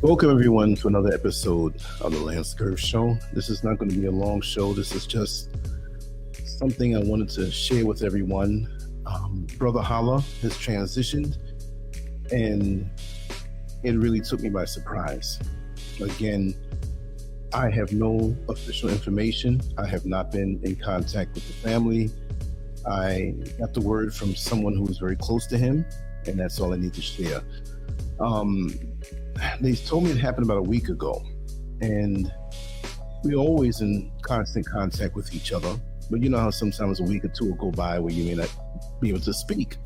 Welcome everyone to another episode of the LANCESCURV show. This is not going to be a long show. This is just something I wanted to share with everyone. Brother Hallah has transitioned and it really took me by surprise. Again, I have no official information. I have not been in contact with the family. I got the word from someone who was very close to him, and that's all I need to share. They told me it happened about a week ago, and we're always in constant contact with each other. But you know how sometimes a week or two will go by where you may not be able to speak.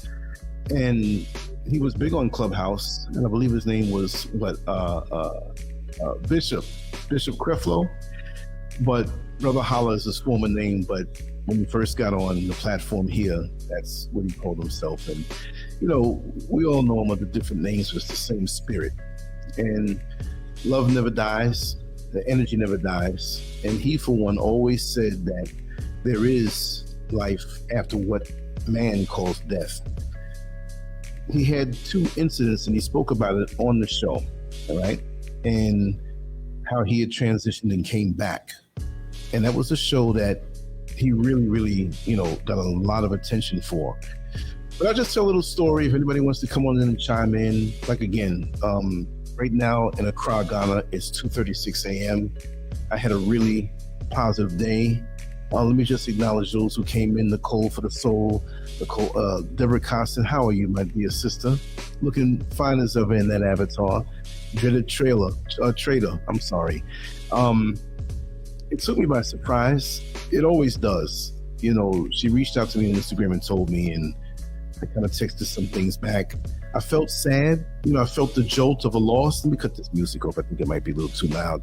And he was big on Clubhouse, and I believe his name was Bishop Creflo. But Brother Hallah is his former name, but when he first got on the platform here, that's what he called himself. And you know, we all know him under different names, but it's the same spirit. And love never dies, the energy never dies. And he, for one, always said that there is life after what man calls death. He had two incidents, and he spoke about it on the show, all right? And how he had transitioned and came back. And that was a show that he really, got a lot of attention for. But I'll just tell a little story if anybody wants to come on in and chime in. Like, again, right now in Accra, Ghana, it's 2:36 a.m. I had a really positive day. Let me just acknowledge those who came in. Nicole for the soul, Nicole, Deborah Constant, how are you, my dear sister? Looking fine as ever in that avatar. Dreaded Trader, I'm sorry. It took me by surprise. It always does. You know, she reached out to me on Instagram and told me, and I kind of texted some things back. I felt sad. You know, I felt the jolt of a loss. Let me cut this music off. I think it might be a little too loud.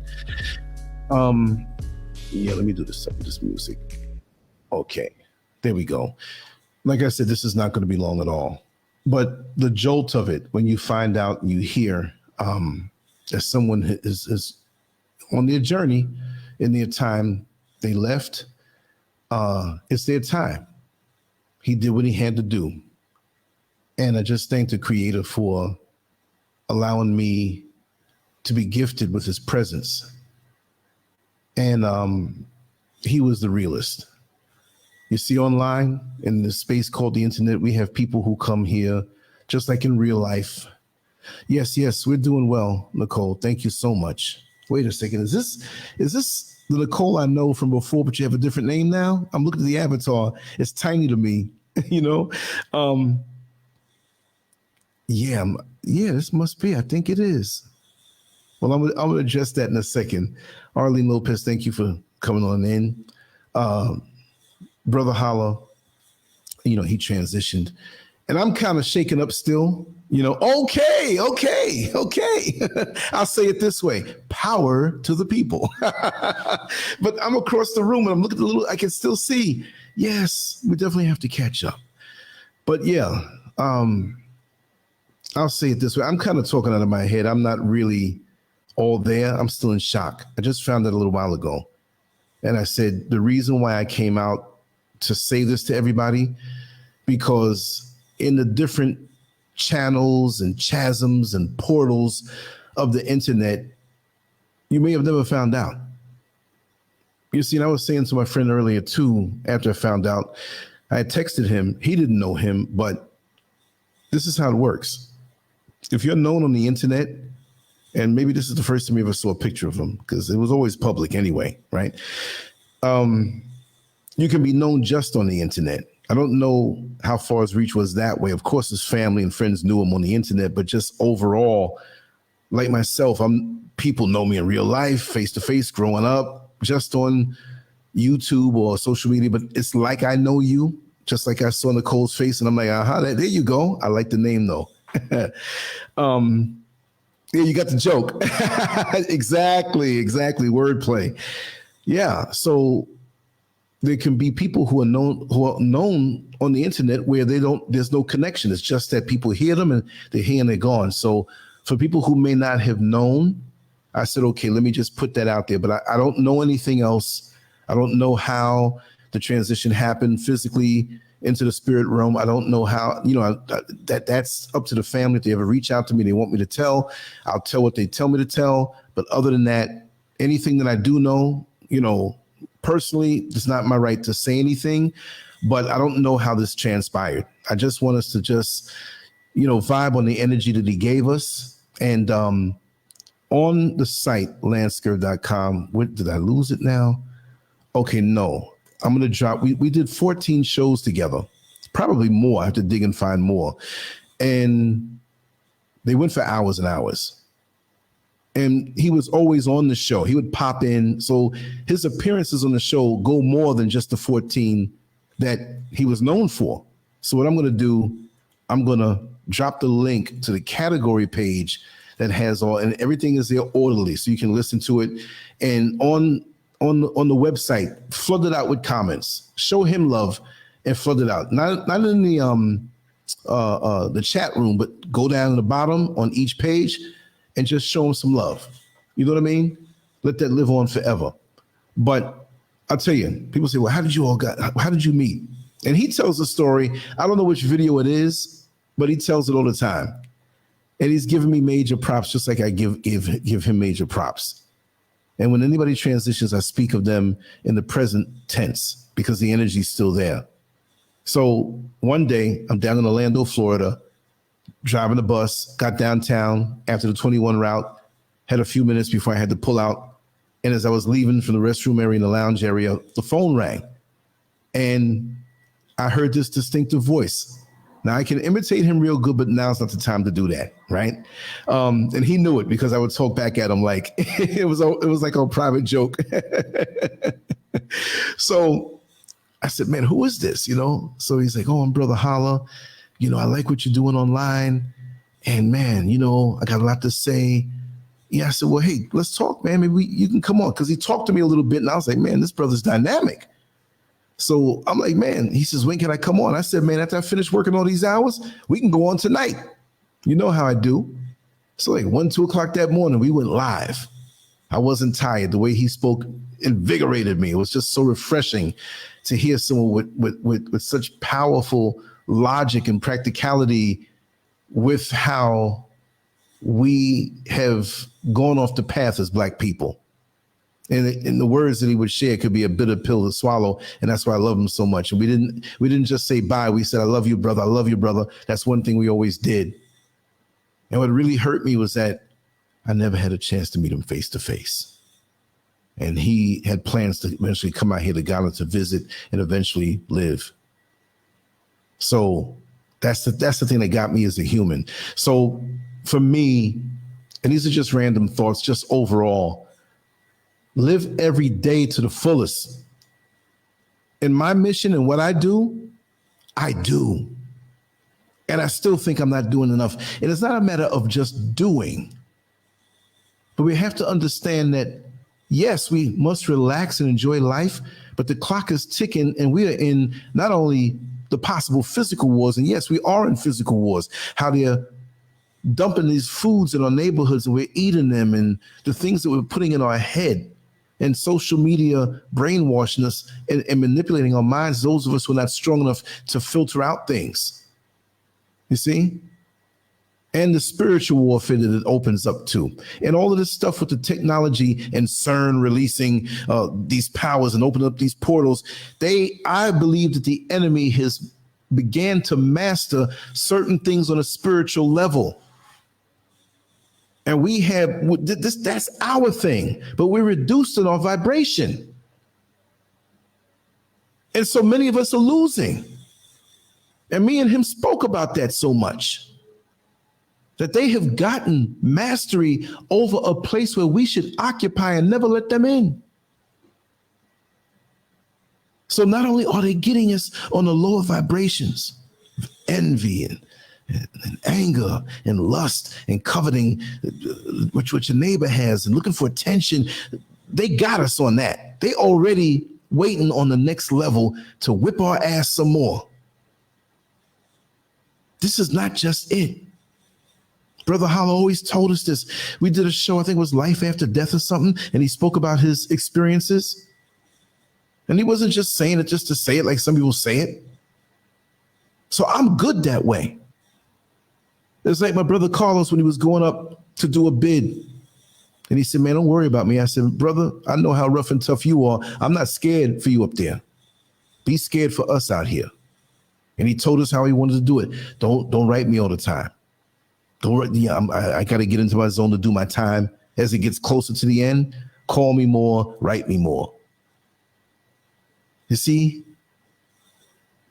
Yeah, let me do this music. Okay, there we go. Like I said, this is not going to be long at all. But the jolt of it, when you find out and you hear that someone is on their journey, in their time, they left, it's their time. He did what he had to do. And I just thank the Creator for allowing me to be gifted with his presence. And he was the realist. You see, online in this space called the internet, we have people who come here just like in real life. Yes, we're doing well, Nicole. Thank you so much. Wait a second. Is this the Nicole I know from before, but you have a different name now? I'm looking at the avatar. It's tiny to me, you know? Yeah, this must be. I think it is. Well, I'm gonna address that in a second. Arlene Lopez, thank you for coming on in. Brother Hallah, he transitioned. And I'm kind of shaken up still. Okay. I'll say it this way: power to the people. But I'm across the room and I'm looking I can still see. Yes, we definitely have to catch up. But yeah, I'll say it this way: I'm kind of talking out of my head. I'm not really all there. I'm still in shock. I just found that a little while ago. And I said, the reason why I came out to say this to everybody, because in the different channels and chasms and portals of the internet, you may have never found out. You see, and I was saying to my friend earlier too, after I found out, I had texted him. He didn't know him, but this is how it works. If you're known on the internet, and maybe this is the first time you ever saw a picture of him, because it was always public anyway, right? You can be known just on the internet. I don't know how far his reach was that way. Of course, his family and friends knew him on the internet, but just overall, like myself, people know me in real life, face to face, growing up, just on YouTube or social media. But it's like I know you, just like I saw Nicole's face, and I'm like, there you go. I like the name though. Yeah, you got the joke. Exactly. Wordplay. Yeah. So there can be people who are known on the internet where there's no connection. It's just that people hear them and they're here and they're gone. So for people who may not have known, I said, okay, let me just put that out there. But I don't know anything else. I don't know how the transition happened physically. into the spirit realm. I don't know how, that's up to the family. If they ever reach out to me, they want me to tell, I'll tell what they tell me to tell. But other than that, anything that I do know, personally, it's not my right to say anything, but I don't know how this transpired. I just want us to just, vibe on the energy that he gave us. And on the site, LANCESCURV.com, did I lose it now? Okay, no. I'm going to drop, we did 14 shows together, probably more. I have to dig and find more. And they went for hours and hours. And he was always on the show. He would pop in. So his appearances on the show go more than just the 14 that he was known for. So what I'm going to do, I'm going to drop the link to the category page that has all, and everything is there orderly, so you can listen to it. And on the website, flood it out with comments. Show him love and flood it out. Not in the chat room, but go down to the bottom on each page and just show him some love. You know what I mean? Let that live on forever. But I'll tell you, people say, well, how did you meet? And he tells the story. I don't know which video it is, but he tells it all the time. And he's giving me major props, just like I give him major props. And when anybody transitions, I speak of them in the present tense because the energy is still there. So one day I'm down in Orlando, Florida, driving the bus, got downtown after the 21 route, had a few minutes before I had to pull out. And as I was leaving from the restroom area and the lounge area, the phone rang. And I heard this distinctive voice. Now I can imitate him real good, but now's not the time to do that, right? And he knew it because I would talk back at him like it was like a private joke. So I said, "Man, who is this?" So he's like, "Oh, I'm Brother Hallah. I like what you're doing online, and man, I got a lot to say." Yeah, I said, "Well, hey, let's talk, man. Maybe you can come on," because he talked to me a little bit, and I was like, "Man, this brother's dynamic." So I'm like, man, he says, "When can I come on?" I said, "Man, after I finish working all these hours, we can go on tonight." You know how I do. So like 1, 2 o'clock that morning, we went live. I wasn't tired. The way he spoke invigorated me. It was just so refreshing to hear someone with such powerful logic and practicality with how we have gone off the path as Black people. And the words that he would share could be a bitter pill to swallow. And that's why I love him so much. And we didn't just say bye. We said, "I love you, brother. I love you, brother." That's one thing we always did. And what really hurt me was that I never had a chance to meet him face to face. And he had plans to eventually come out here to Ghana to visit and eventually live. So that's the thing that got me as a human. So for me, and these are just random thoughts, just overall, live every day to the fullest. In my mission and what I do, I do. And I still think I'm not doing enough. And it's not a matter of just doing, but we have to understand that, yes, we must relax and enjoy life, but the clock is ticking and we are in not only the possible physical wars, and yes, we are in physical wars, how they're dumping these foods in our neighborhoods and we're eating them, and the things that we're putting in our head, and social media brainwashing us and manipulating our minds, those of us who are not strong enough to filter out things. You see? And the spiritual warfare that it opens up to. And all of this stuff with the technology and CERN releasing these powers and opening up these portals, I believe that the enemy has began to master certain things on a spiritual level. And we have this, that's our thing, but we're reduced in our vibration. And so many of us are losing. And me and him spoke about that so much, that they have gotten mastery over a place where we should occupy and never let them in. So not only are they getting us on the lower vibrations of envy and anger and lust and coveting what your neighbor has and looking for attention, they got us on that. They already waiting on the next level to whip our ass some more. This is not just it. Brother Hallah always told us this. We did a show, I think it was Life After Death or something, and he spoke about his experiences. And he wasn't just saying it just to say it like some people say it. So I'm good that way. It's like my brother Carlos when he was going up to do a bid. And he said, man, don't worry about me. I said, brother, I know how rough and tough you are. I'm not scared for you up there. Be scared for us out here. And he told us how he wanted to do it. Don't write me all the time. I got to get into my zone to do my time. As it gets closer to the end, call me more, write me more. You see?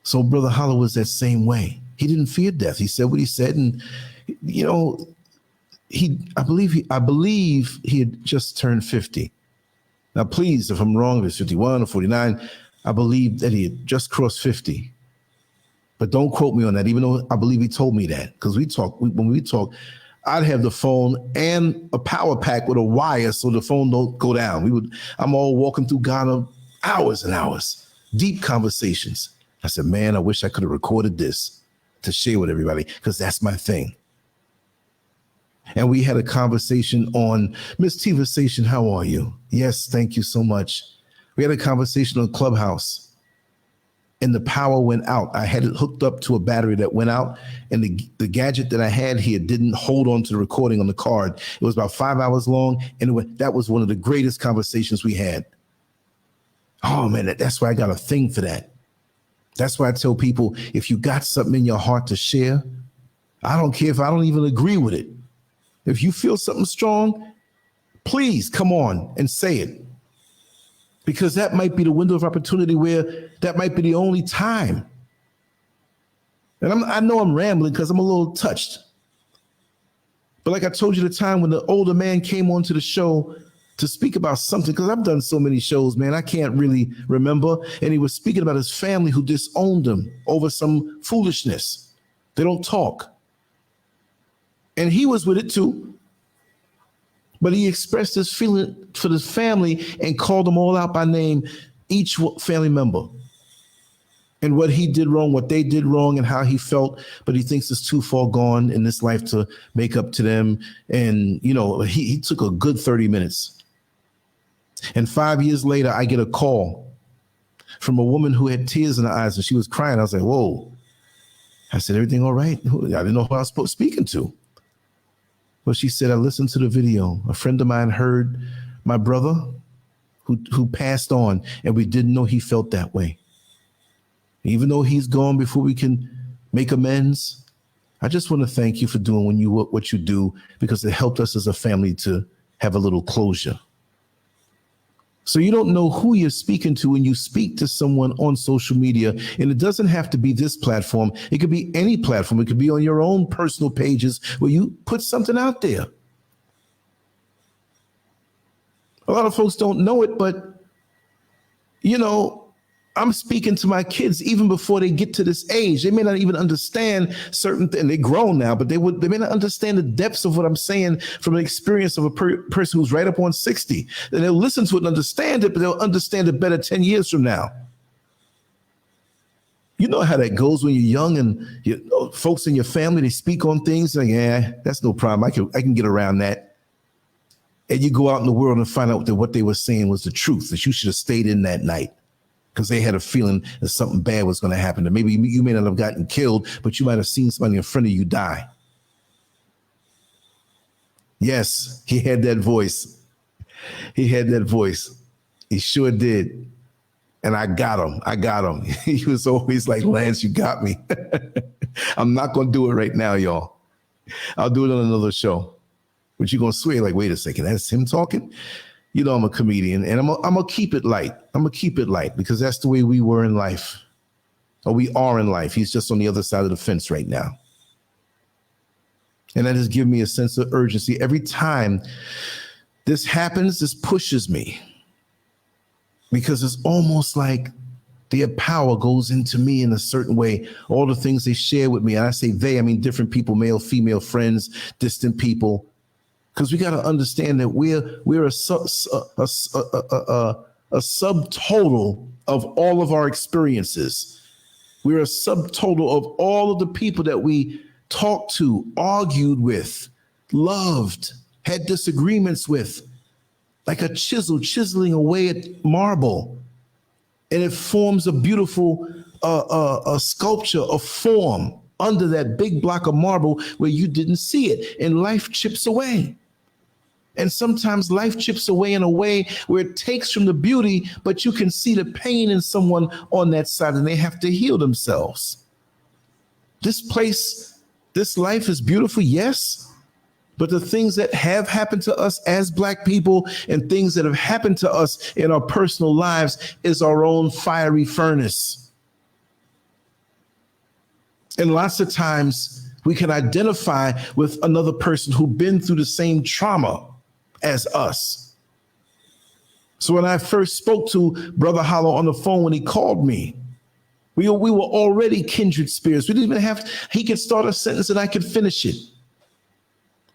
So Brother Hallah was that same way. He didn't fear death. He said what he said. And, you know, I believe he had just turned 50. Now, please, if I'm wrong, if it's 51 or 49, I believe that he had just crossed 50. But don't quote me on that, even though I believe he told me that. Because when we talk, I'd have the phone and a power pack with a wire so the phone don't go down. I'm all walking through Ghana, hours and hours, deep conversations. I said, man, I wish I could have recorded this to share with everybody, because that's my thing. And we had a conversation on Miss Tiva Station. How are you? Yes, thank you so much. We had a conversation on Clubhouse. And the power went out. I had it hooked up to a battery that went out, and the gadget that I had here didn't hold on to the recording on the card. It was about 5 hours long, and that was one of the greatest conversations we had. Oh man, that's why I got a thing for that. That's why I tell people, if you got something in your heart to share, I don't care if I don't even agree with it. If you feel something strong, please come on and say it. Because that might be the window of opportunity where that might be the only time. And I know I'm rambling because I'm a little touched. But like I told you the time when the older man came onto the show to speak about something, because I've done so many shows, man, I can't really remember. And he was speaking about his family who disowned him over some foolishness. They don't talk. And he was with it too. But he expressed his feeling for his family and called them all out by name, each family member, and what he did wrong, what they did wrong, and how he felt. But he thinks it's too far gone in this life to make up to them. And, you know, he took a good 30 minutes. And 5 years later, I get a call from a woman who had tears in her eyes, and she was crying. I was like, whoa. I said, everything all right? I didn't know who I was speaking to. But she said, I listened to the video. A friend of mine heard my brother who passed on, and we didn't know he felt that way. Even though he's gone before we can make amends, I just want to thank you for doing what you do, because it helped us as a family to have a little closure. So you don't know who you're speaking to when you speak to someone on social media. And it doesn't have to be this platform. It could be any platform. It could be on your own personal pages where you put something out there. A lot of folks don't know it, but, you know, I'm speaking to my kids even before they get to this age. They may not even understand certain things. They're grown now, but they may not understand the depths of what I'm saying from an experience of a person who's right up on 60. And they'll listen to it and understand it, but they'll understand it better 10 years from now. You know how that goes when you're young, and folks in your family, they speak on things like, yeah, that's no problem. I can get around that. And you go out in the world and find out that what they were saying was the truth, that you should have stayed in that night, because they had a feeling that something bad was going to happen. And maybe you may not have gotten killed, but you might have seen somebody in front of you die. Yes, he had that voice. He had that voice. He sure did. And I got him. He was always like, Lance, you got me. I'm not going to do it right now, y'all. I'll do it on another show. But you're going to swear like, wait a second, that's him talking? You know, I'm a comedian, and I'm going to keep it light. I'm going to keep it light, because that's the way we were in life, or we are in life. He's just on the other side of the fence right now. And that has given me a sense of urgency. Every time this happens, this pushes me, because it's almost like their power goes into me in a certain way. All the things they share with me, and I say they, I mean different people, male, female, friends, distant people. Because we got to understand that we're a subtotal of all of our experiences. We're a subtotal of all of the people that we talked to, argued with, loved, had disagreements with, like a chisel chiseling away at marble. And it forms a beautiful a sculpture, a form under that big block of marble where you didn't see it, and life chips away. And sometimes life chips away in a way where it takes from the beauty, but you can see the pain in someone on that side, and they have to heal themselves. This place, this life is beautiful, yes, but the things that have happened to us as Black people and things that have happened to us in our personal lives is our own fiery furnace. And lots of times we can identify with another person who's been through the same trauma as us. So when I first spoke to Brother Hallah on the phone when he called me, we were already kindred spirits. We didn't even have, he could start a sentence and I could finish it.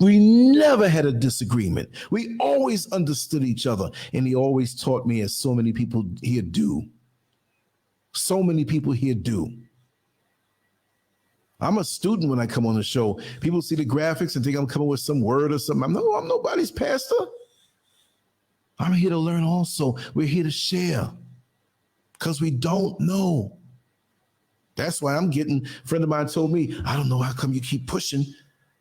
We never had a disagreement. We always understood each other. And he always taught me, as so many people here do. So many people here do. I'm a student when I come on the show. People see the graphics and think I'm coming with some word or something. I'm nobody's pastor. I'm here to learn also. We're here to share because we don't know. That's why a friend of mine told me, I don't know how come you keep pushing.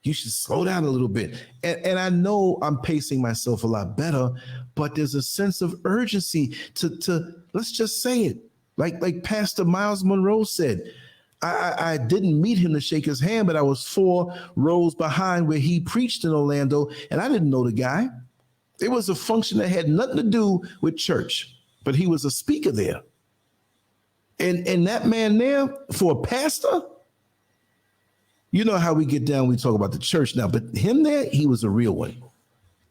You should slow down a little bit. And I know I'm pacing myself a lot better, but there's a sense of urgency to let's just say it. Like Pastor Miles Monroe said, I didn't meet him to shake his hand, but I was 4 rows behind where he preached in Orlando, and I didn't know the guy. It was a function that had nothing to do with church, but he was a speaker there. And that man there, for a pastor, you know how we get down, we talk about the church now, but him there, he was a real one.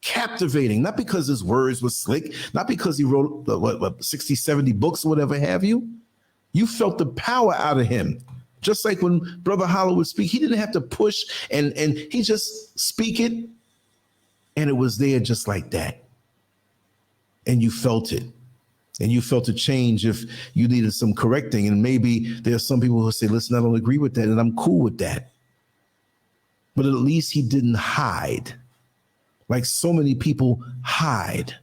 Captivating, not because his words were slick, not because he wrote 60, 70 books or whatever have you. You felt the power out of him. Just like when Brother Hallah would speak, he didn't have to push and he just speak it. And it was there just like that. And you felt it. And you felt a change if you needed some correcting. And maybe there's some people who say, listen, I don't agree with that. And I'm cool with that. But at least he didn't hide. Like so many people hide.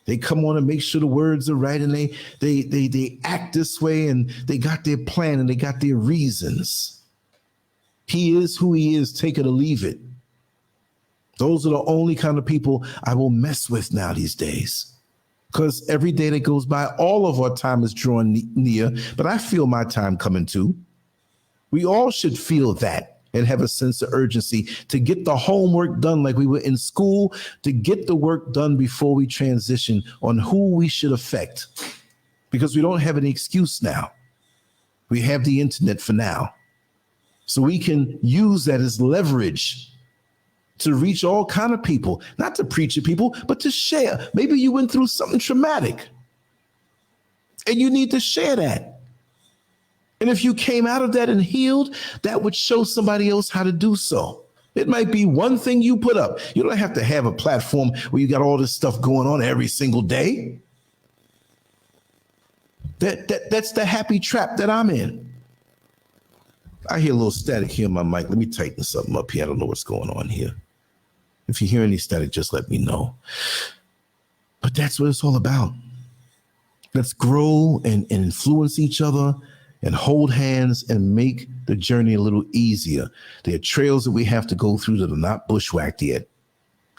They come on and make sure the words are right, and they act this way, and they got their plan and they got their reasons. He is who he is, take it or leave it. Those are the only kind of people I will mess with now these days. Because every day that goes by, all of our time is drawing near, but I feel my time coming too. We all should feel that and have a sense of urgency to get the homework done like we were in school, to get the work done before we transition on who we should affect. Because we don't have any excuse now. We have the internet for now. So we can use that as leverage to reach all kind of people, not to preach at people, but to share. Maybe you went through something traumatic and you need to share that. And if you came out of that and healed, that would show somebody else how to do so. It might be one thing you put up. You don't have to have a platform where you got all this stuff going on every single day. That's the happy trap that I'm in. I hear a little static here on my mic. Let me tighten something up here. I don't know what's going on here. If you hear any static, just let me know. But that's what it's all about. Let's grow and influence each other and hold hands and make the journey a little easier. There are trails that we have to go through that are not bushwhacked yet.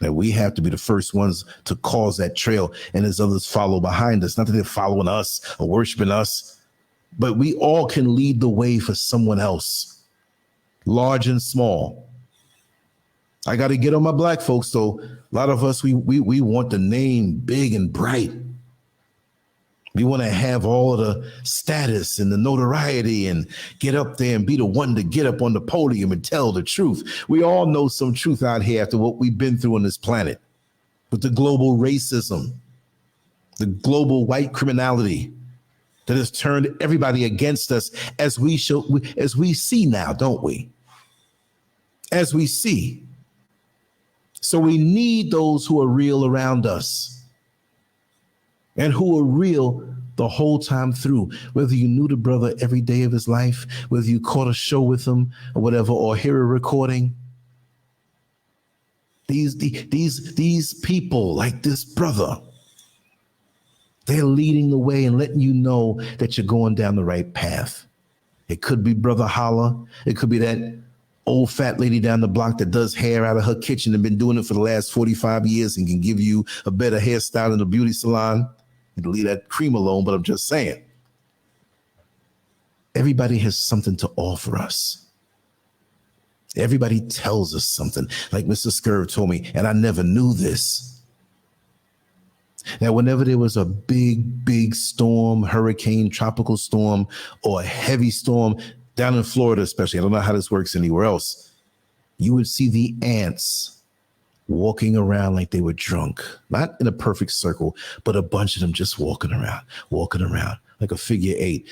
That we have to be the first ones to cause that trail, and as others follow behind us. Not that they're following us or worshiping us, but we all can lead the way for someone else, large and small. I got to get on my Black folks, though. A lot of us, we want the name big and bright. We want to have all of the status and the notoriety and get up there and be the one to get up on the podium and tell the truth. We all know some truth out here after what we've been through on this planet with the global racism, the global white criminality that has turned everybody against us, as we see now, don't we? As we see. So we need those who are real around us. And who are real the whole time through, whether you knew the brother every day of his life, whether you caught a show with him or whatever, or hear a recording. These people like this brother, They're leading the way and letting you know that you're going down the right path. It could be Brother Hallah. It could be that old fat lady down the block that does hair out of her kitchen and been doing it for the last 45 years and can give you a better hairstyle in a beauty salon. And leave that cream alone, but I'm just saying. Everybody has something to offer us. Everybody tells us something. Like Mr. SCURV told me, and I never knew this. Now, whenever there was a big storm, hurricane, tropical storm, or a heavy storm down in Florida, especially, I don't know how this works anywhere else, you would see the ants walking around like they were drunk, not in a perfect circle, but a bunch of them just walking around, like a figure eight,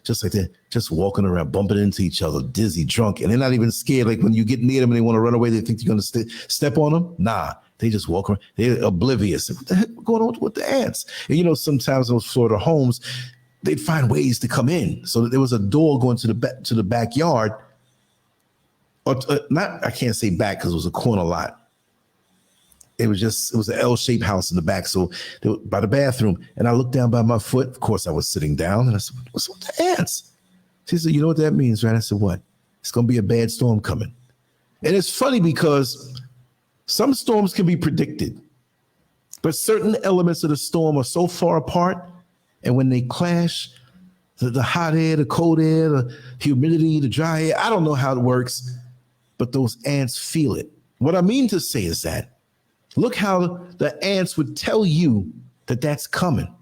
just like that, just walking around, bumping into each other, dizzy, drunk. And they're not even scared. Like when you get near them and they want to run away, they think you're going to step on them. Nah. They just walk around. They're oblivious. What the heck is going on with the ants? And you know, sometimes those Florida homes, they'd find ways to come in. So there was a door going to the backyard, or not. I can't say back because it was a corner lot. It was an L-shaped house in the back. So by the bathroom, and I looked down by my foot. Of course, I was sitting down, and I said, "What's with the ants?" She said, "You know what that means, right?" I said, "What?" "It's going to be a bad storm coming." And it's funny because some storms can be predicted, but certain elements of the storm are so far apart, and when they clash, the hot air, the cold air, the humidity, the dry air, I don't know how it works, but those ants feel it. What I mean to say is that, look how the ants would tell you that that's coming.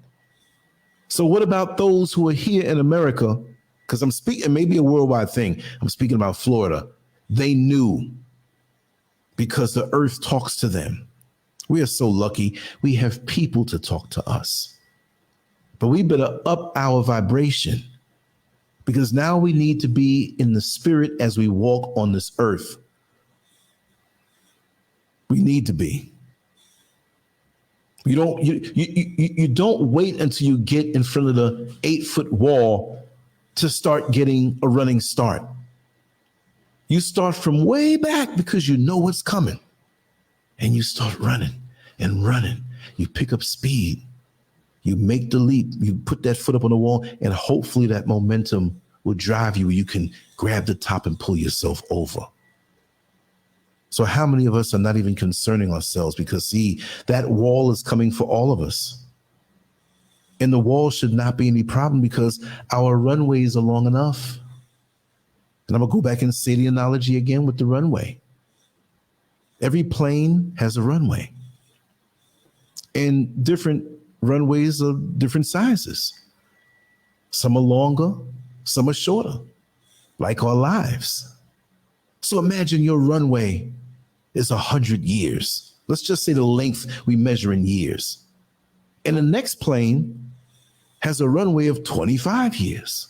So what about those who are here in America? Because I'm speaking, maybe a worldwide thing. I'm speaking about Florida. They knew, because the earth talks to them. We are so lucky we have people to talk to us. But we better up our vibration, because now we need to be in the spirit as we walk on this earth. We need to be. You don't wait until you get in front of the 8-foot wall to start getting a running start. You start from way back because you know what's coming, and you start running and running. You pick up speed. You make the leap. You put that foot up on the wall, and hopefully that momentum will drive you where you can grab the top and pull yourself over. So how many of us are not even concerning ourselves? Because see, that wall is coming for all of us. And the wall should not be any problem because our runways are long enough. And I'm going to go back and say the analogy again with the runway. Every plane has a runway. And different runways are different sizes. Some are longer, some are shorter, like our lives. So imagine your runway is 100 years. Let's just say the length we measure in years. And the next plane has a runway of 25 years.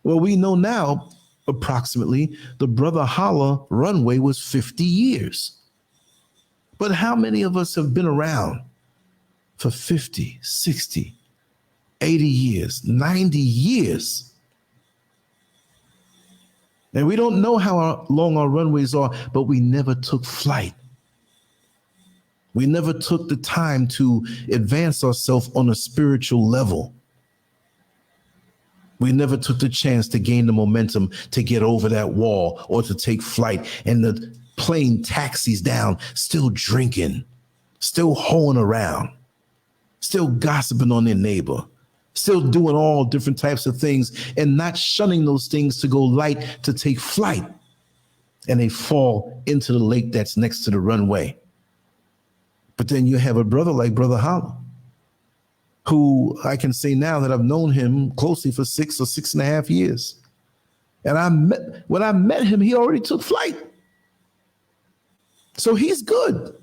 Well, we know now approximately the Brother Hallah runway was 50 years. But how many of us have been around for 50, 60, 80 years, 90 years? And we don't know how long our runways are, but we never took flight. We never took the time to advance ourselves on a spiritual level. We never took the chance to gain the momentum to get over that wall or to take flight. And the plane taxis down, still drinking, still hoeing around, still gossiping on their neighbor, still doing all different types of things and not shunning those things to go light to take flight. And they fall into the lake that's next to the runway. But then you have a brother like Brother Hallah, who I can say now that I've known him closely for 6 or 6.5 years. And when I met him, he already took flight. So he's good.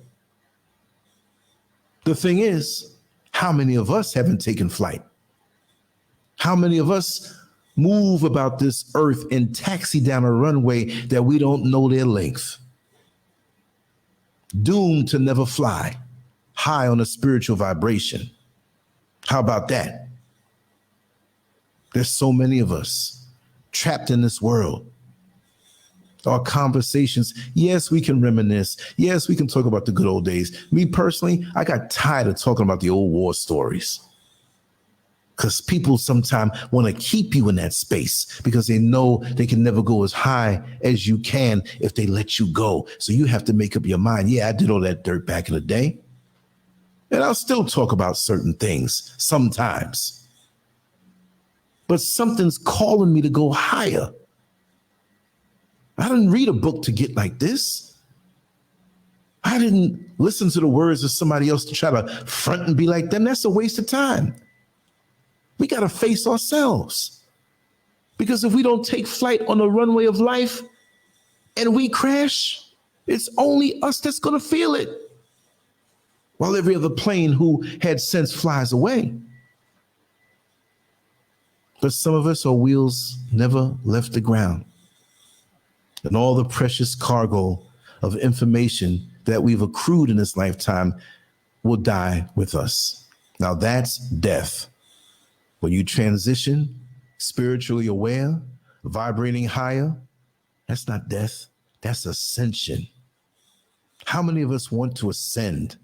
The thing is, how many of us haven't taken flight? How many of us move about this earth and taxi down a runway that we don't know their length? Doomed to never fly, high on a spiritual vibration. How about that? There's so many of us trapped in this world. Our conversations, yes, we can reminisce. Yes, we can talk about the good old days. Me personally, I got tired of talking about the old war stories. Because people sometimes want to keep you in that space because they know they can never go as high as you can if they let you go. So you have to make up your mind. Yeah, I did all that dirt back in the day. And I'll still talk about certain things sometimes. But something's calling me to go higher. I didn't read a book to get like this. I didn't listen to the words of somebody else to try to front and be like them. That's a waste of time. We got to face ourselves. Because if we don't take flight on the runway of life and we crash, it's only us that's going to feel it. While every other plane who had sense flies away. But some of us, our wheels never left the ground. And all the precious cargo of information that we've accrued in this lifetime will die with us. Now that's death. When you transition, spiritually aware, vibrating higher, that's not death, that's ascension. How many of us want to ascend?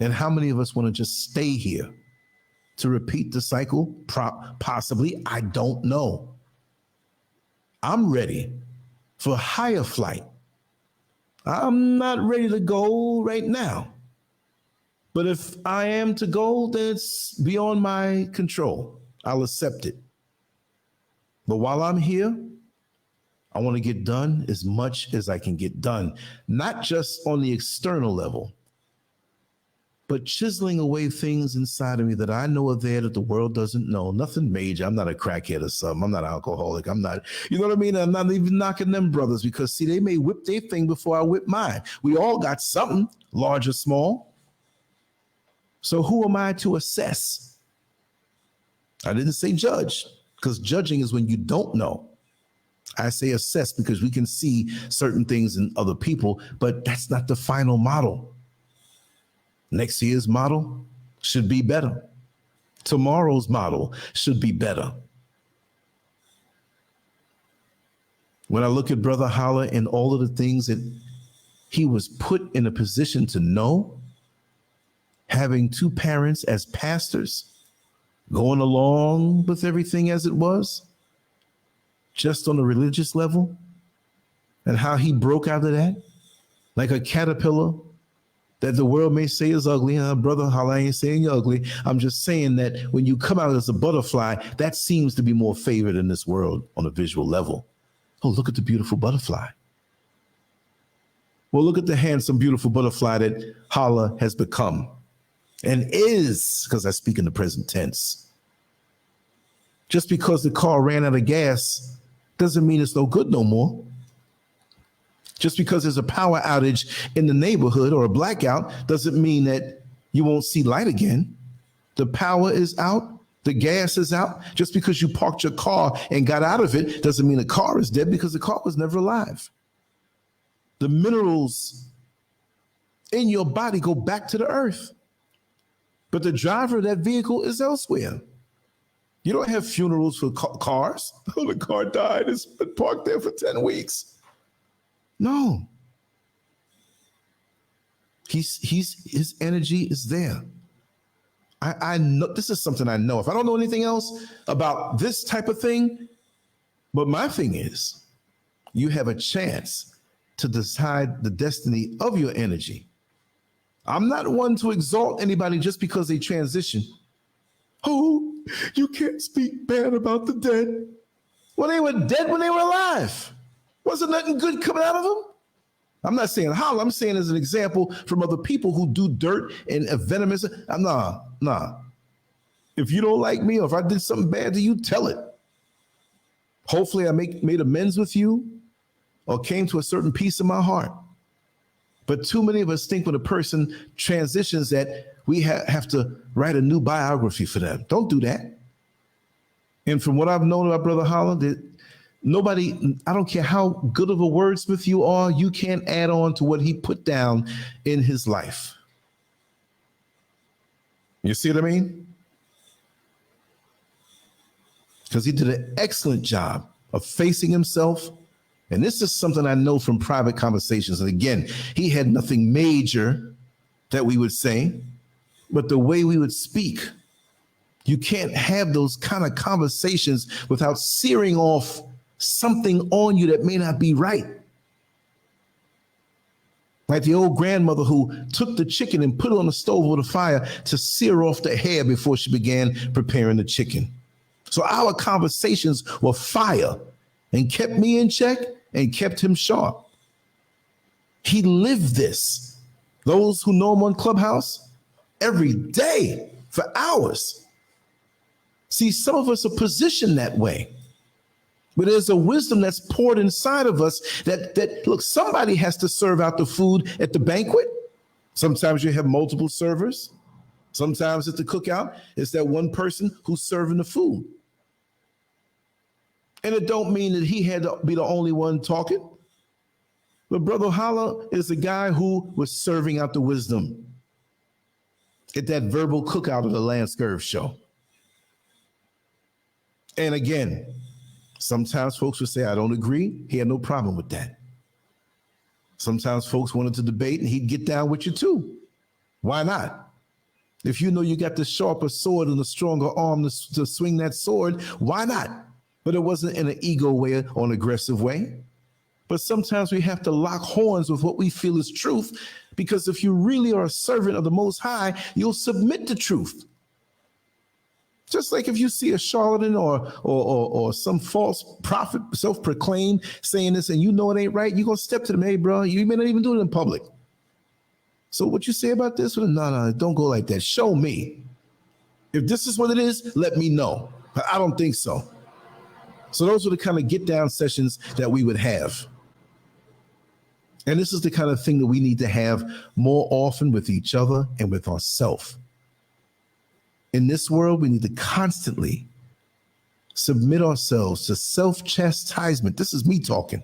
And how many of us want to just stay here to repeat the cycle? Possibly, I don't know. I'm ready for higher flight. I'm not ready to go right now. But if I am to go, then it's beyond my control. I'll accept it. But while I'm here, I want to get done as much as I can get done, not just on the external level, but chiseling away things inside of me that I know are there that the world doesn't know. Nothing major. I'm not a crackhead or something. I'm not an alcoholic. I'm not, you know what I mean? I'm not even knocking them brothers because, see, they may whip their thing before I whip mine. We all got something, large or small. So who am I to assess? I didn't say judge, because judging is when you don't know. I say assess because we can see certain things in other people, but that's not the final model. Next year's model should be better. Tomorrow's model should be better. When I look at Brother Hallah and all of the things that he was put in a position to know, having two parents as pastors, going along with everything as it was, just on a religious level, and how he broke out of that like a caterpillar that the world may say is ugly. Brother Hallah, I ain't saying you're ugly. I'm just saying that when you come out as a butterfly, that seems to be more favored in this world on a visual level. Oh, look at the beautiful butterfly. Well, look at the handsome, beautiful butterfly that Hallah has become and is, because I speak in the present tense. Just because the car ran out of gas doesn't mean it's no good no more. Just because there's a power outage in the neighborhood or a blackout doesn't mean that you won't see light again. The power is out. The gas is out. Just because you parked your car and got out of it doesn't mean the car is dead, because the car was never alive. The minerals in your body go back to the earth, but the driver of that vehicle is elsewhere. You don't have funerals for cars. Oh, the car died. It's been parked there for 10 weeks. No. His energy is there. I know this is something I know. If I don't know anything else about this type of thing, but my thing is, you have a chance to decide the destiny of your energy. I'm not one to exalt anybody just because they transition. Oh, you can't speak bad about the dead. Well, they were dead when they were alive. Wasn't nothing good coming out of them? I'm not saying Hallah. I'm saying as an example from other people who do dirt and venomous. Nah. If you don't like me or if I did something bad to you, tell it. Hopefully I made amends with you or came to a certain peace in my heart. But too many of us think when a person transitions that we have to write a new biography for them. Don't do that. And from what I've known about Brother Hallah, that nobody, I don't care how good of a wordsmith you are, you can't add on to what he put down in his life. You see what I mean? Because he did an excellent job of facing himself And this is something I know from private conversations. And again, he had nothing major that we would say, but the way we would speak. You can't have those kind of conversations without searing off something on you that may not be right. Like the old grandmother who took the chicken and put it on the stove over the fire to sear off the hair before she began preparing the chicken. So our conversations were fire and kept me in check and kept him sharp. He lived this. Those who know him on Clubhouse, every day for hours. See, some of us are positioned that way. But there's a wisdom that's poured inside of us that look, somebody has to serve out the food at the banquet. Sometimes you have multiple servers. Sometimes at the cookout, it's that one person who's serving the food. And it don't mean that he had to be the only one talking. But Brother Hallah is a guy who was serving out the wisdom at that verbal cookout of the LANCESCURV show. And again, sometimes folks would say, I don't agree. He had no problem with that. Sometimes folks wanted to debate and he'd get down with you too. Why not? If you know you got the sharper sword and the stronger arm to swing that sword, why not? But it wasn't in an ego way or an aggressive way. But sometimes we have to lock horns with what we feel is truth, because if you really are a servant of the Most High, you'll submit to truth. Just like if you see a charlatan or some false prophet, self-proclaimed, saying this and you know it ain't right, you're going to step to them, hey, bro, you may not even do it in public. So what you say about this? No, don't go like that. Show me. If this is what it is, let me know. But I don't think so. So those are the kind of get down sessions that we would have. And this is the kind of thing that we need to have more often with each other and with ourselves. In this world, we need to constantly submit ourselves to self-chastisement. This is me talking.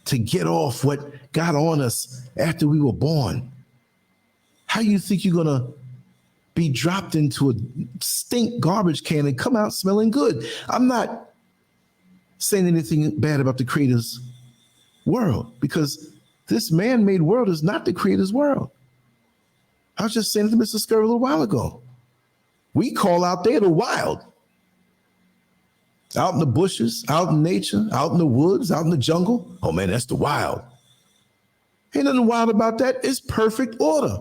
To get off what got on us after we were born. How you think you're going to be dropped into a stink garbage can and come out smelling good? I'm not saying anything bad about the Creator's world, because this man-made world is not the Creator's world. I was just saying to Mr. SCURV a little while ago. We call out there the wild. Out in the bushes, out in nature, out in the woods, out in the jungle. Oh man, that's the wild. Ain't nothing wild about that. It's perfect order.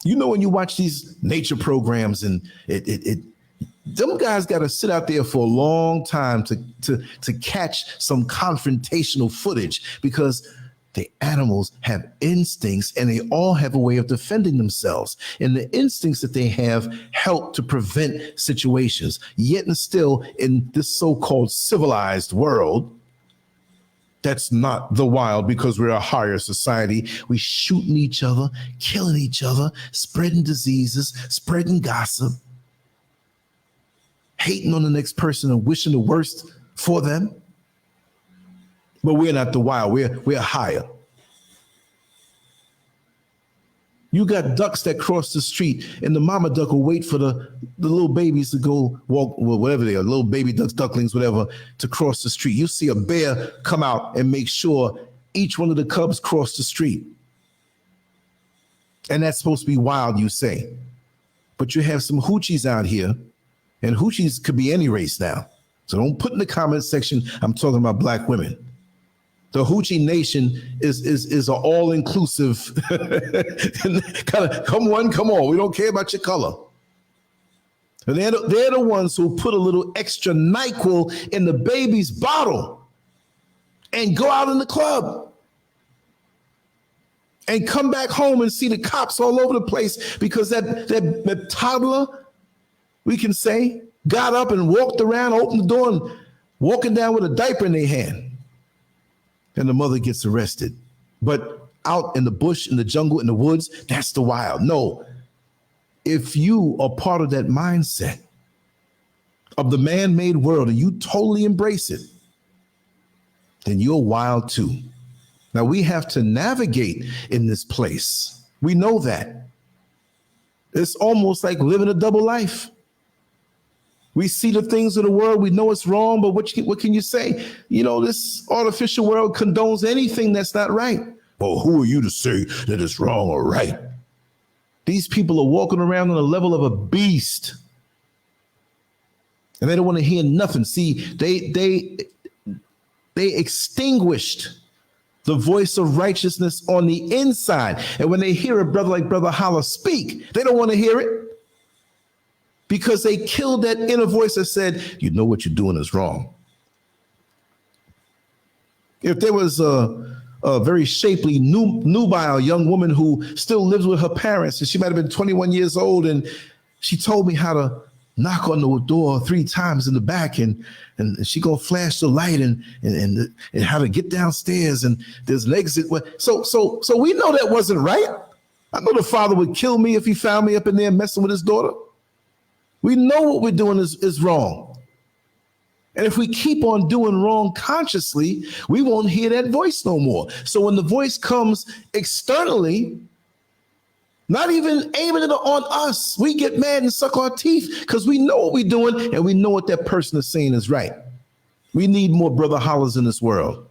You know, when you watch these nature programs and them guys got to sit out there for a long time to catch some confrontational footage, because the animals have instincts and they all have a way of defending themselves. And the instincts that they have help to prevent situations. Yet and still, in this so-called civilized world, that's not the wild, because we're a higher society. We shooting each other, killing each other, spreading diseases, spreading gossip, hating on the next person and wishing the worst for them. But we're not the wild. We're higher. You got ducks that cross the street, and the mama duck will wait for the little babies to go walk, well, whatever they are, little baby ducks, ducklings, whatever, to cross the street. You see a bear come out and make sure each one of the cubs cross the street. And that's supposed to be wild, you say. But you have some hoochies out here, and hoochies could be any race now. So don't put in the comment section, I'm talking about black women. The Hoochie Nation is an all-inclusive kind of come on, come on. We don't care about your color. And they're the ones who put a little extra NyQuil in the baby's bottle and go out in the club and come back home and see the cops all over the place because that toddler, we can say, got up and walked around, opened the door, and walking down with a diaper in their hand. And the mother gets arrested. But out in the bush, in the jungle, in the woods, that's the wild. No, if you are part of that mindset of the man-made world and you totally embrace it, then you're wild too. Now we have to navigate in this place. We know that. It's almost like living a double life. We see the things of the world. We know it's wrong, but what can you say? You know, this artificial world condones anything that's not right. Well, who are you to say that it's wrong or right? These people are walking around on the level of a beast. And they don't want to hear nothing. See, they extinguished the voice of righteousness on the inside. And when they hear a brother like Brother Hallah speak, they don't want to hear it because they killed that inner voice that said, you know what you're doing is wrong. If there was a very shapely, nubile young woman who still lives with her parents, and she might have been 21 years old, and she told me how to knock on the door 3 times in the back, and she gonna flash the light and how to get downstairs, and there's an exit. So we know that wasn't right. I know the father would kill me if he found me up in there messing with his daughter. We know what we're doing is wrong. And if we keep on doing wrong consciously, we won't hear that voice no more. So when the voice comes externally, not even aiming it on us, we get mad and suck our teeth because we know what we're doing and we know what that person is saying is right. We need more Brother Hallahs in this world.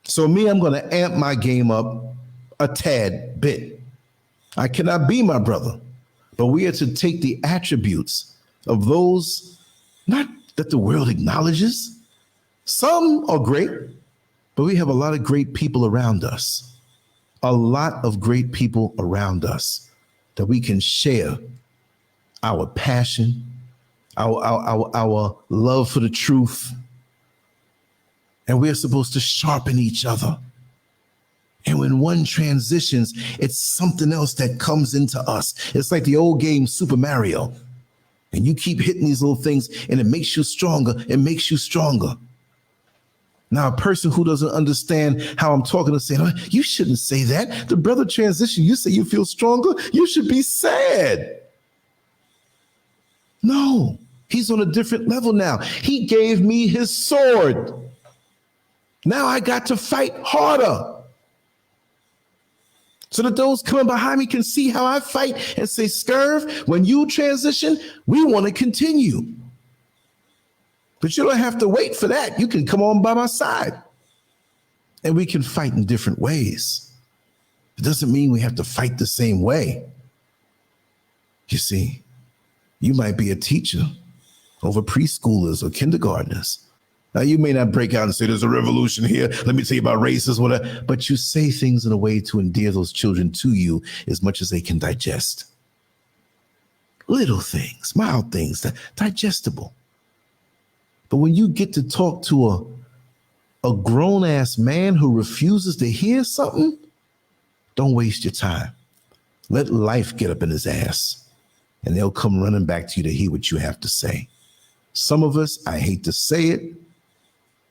So me, I'm going to amp my game up a tad bit. I cannot be my brother, but we are to take the attributes of those not that the world acknowledges. Some are great, but we have a lot of great people around us. A lot of great people around us that we can share our passion, our love for the truth. And we're supposed to sharpen each other. And when one transitions, it's something else that comes into us. It's like the old game Super Mario. And you keep hitting these little things and it makes you stronger. It makes you stronger. Now, a person who doesn't understand how I'm talking to say, oh, you shouldn't say that. The brother transition, you say you feel stronger. You should be sad. No, he's on a different level now. He gave me his sword. Now I got to fight harder. So that those coming behind me can see how I fight and say, SCURV, when you transition, we want to continue. But you don't have to wait for that. You can come on by my side. And we can fight in different ways. It doesn't mean we have to fight the same way. You see, you might be a teacher over preschoolers or kindergartners. Now, you may not break out and say there's a revolution here. Let me tell you about racism, whatever. But you say things in a way to endear those children to you as much as they can digest. Little things, mild things, that digestible. But when you get to talk to a grown-ass man who refuses to hear something, don't waste your time. Let life get up in his ass, and they'll come running back to you to hear what you have to say. Some of us, I hate to say it,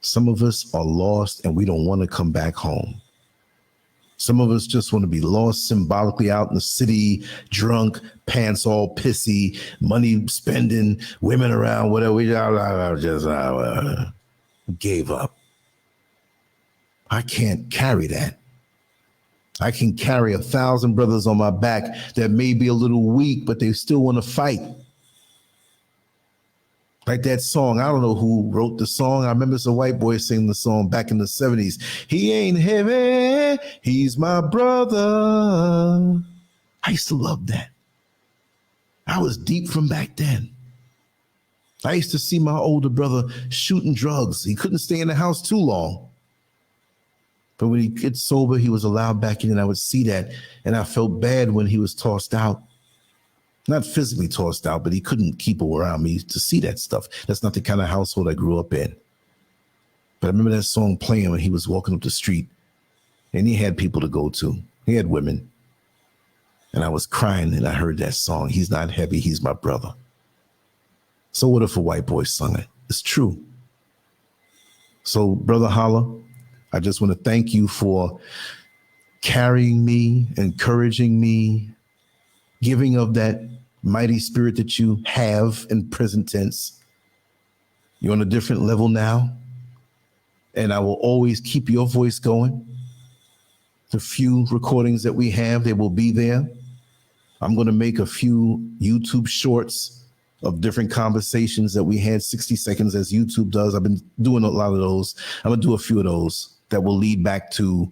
some of us are lost and we don't want to come back home. Some of us just want to be lost symbolically out in the city, drunk, pants all pissy, money spending, women around, whatever. We just gave up. I can't carry that. I can carry 1,000 brothers on my back that may be a little weak, but they still want to fight. Like that song, I don't know who wrote the song. I remember it's a white boy singing the song back in the 70s. He ain't heavy, he's my brother. I used to love that. I was deep from back then. I used to see my older brother shooting drugs. He couldn't stay in the house too long. But when he gets sober, he was allowed back in, and I would see that. And I felt bad when he was tossed out. Not physically tossed out, but he couldn't keep around me to see that stuff. That's not the kind of household I grew up in. But I remember that song playing when he was walking up the street, and he had people to go to. He had women. And I was crying, and I heard that song. He's not heavy, he's my brother. So what if a white boy sung it? It's true. So, Brother Hallah, I just want to thank you for carrying me, encouraging me, giving of that mighty spirit that you have in present tense. You're on a different level now, and I will always keep your voice going. The few recordings that we have, they will be there. I'm going to make a few YouTube shorts of different conversations that we had, 60 seconds as YouTube does. I've been doing a lot of those. I'm going to do a few of those that will lead back to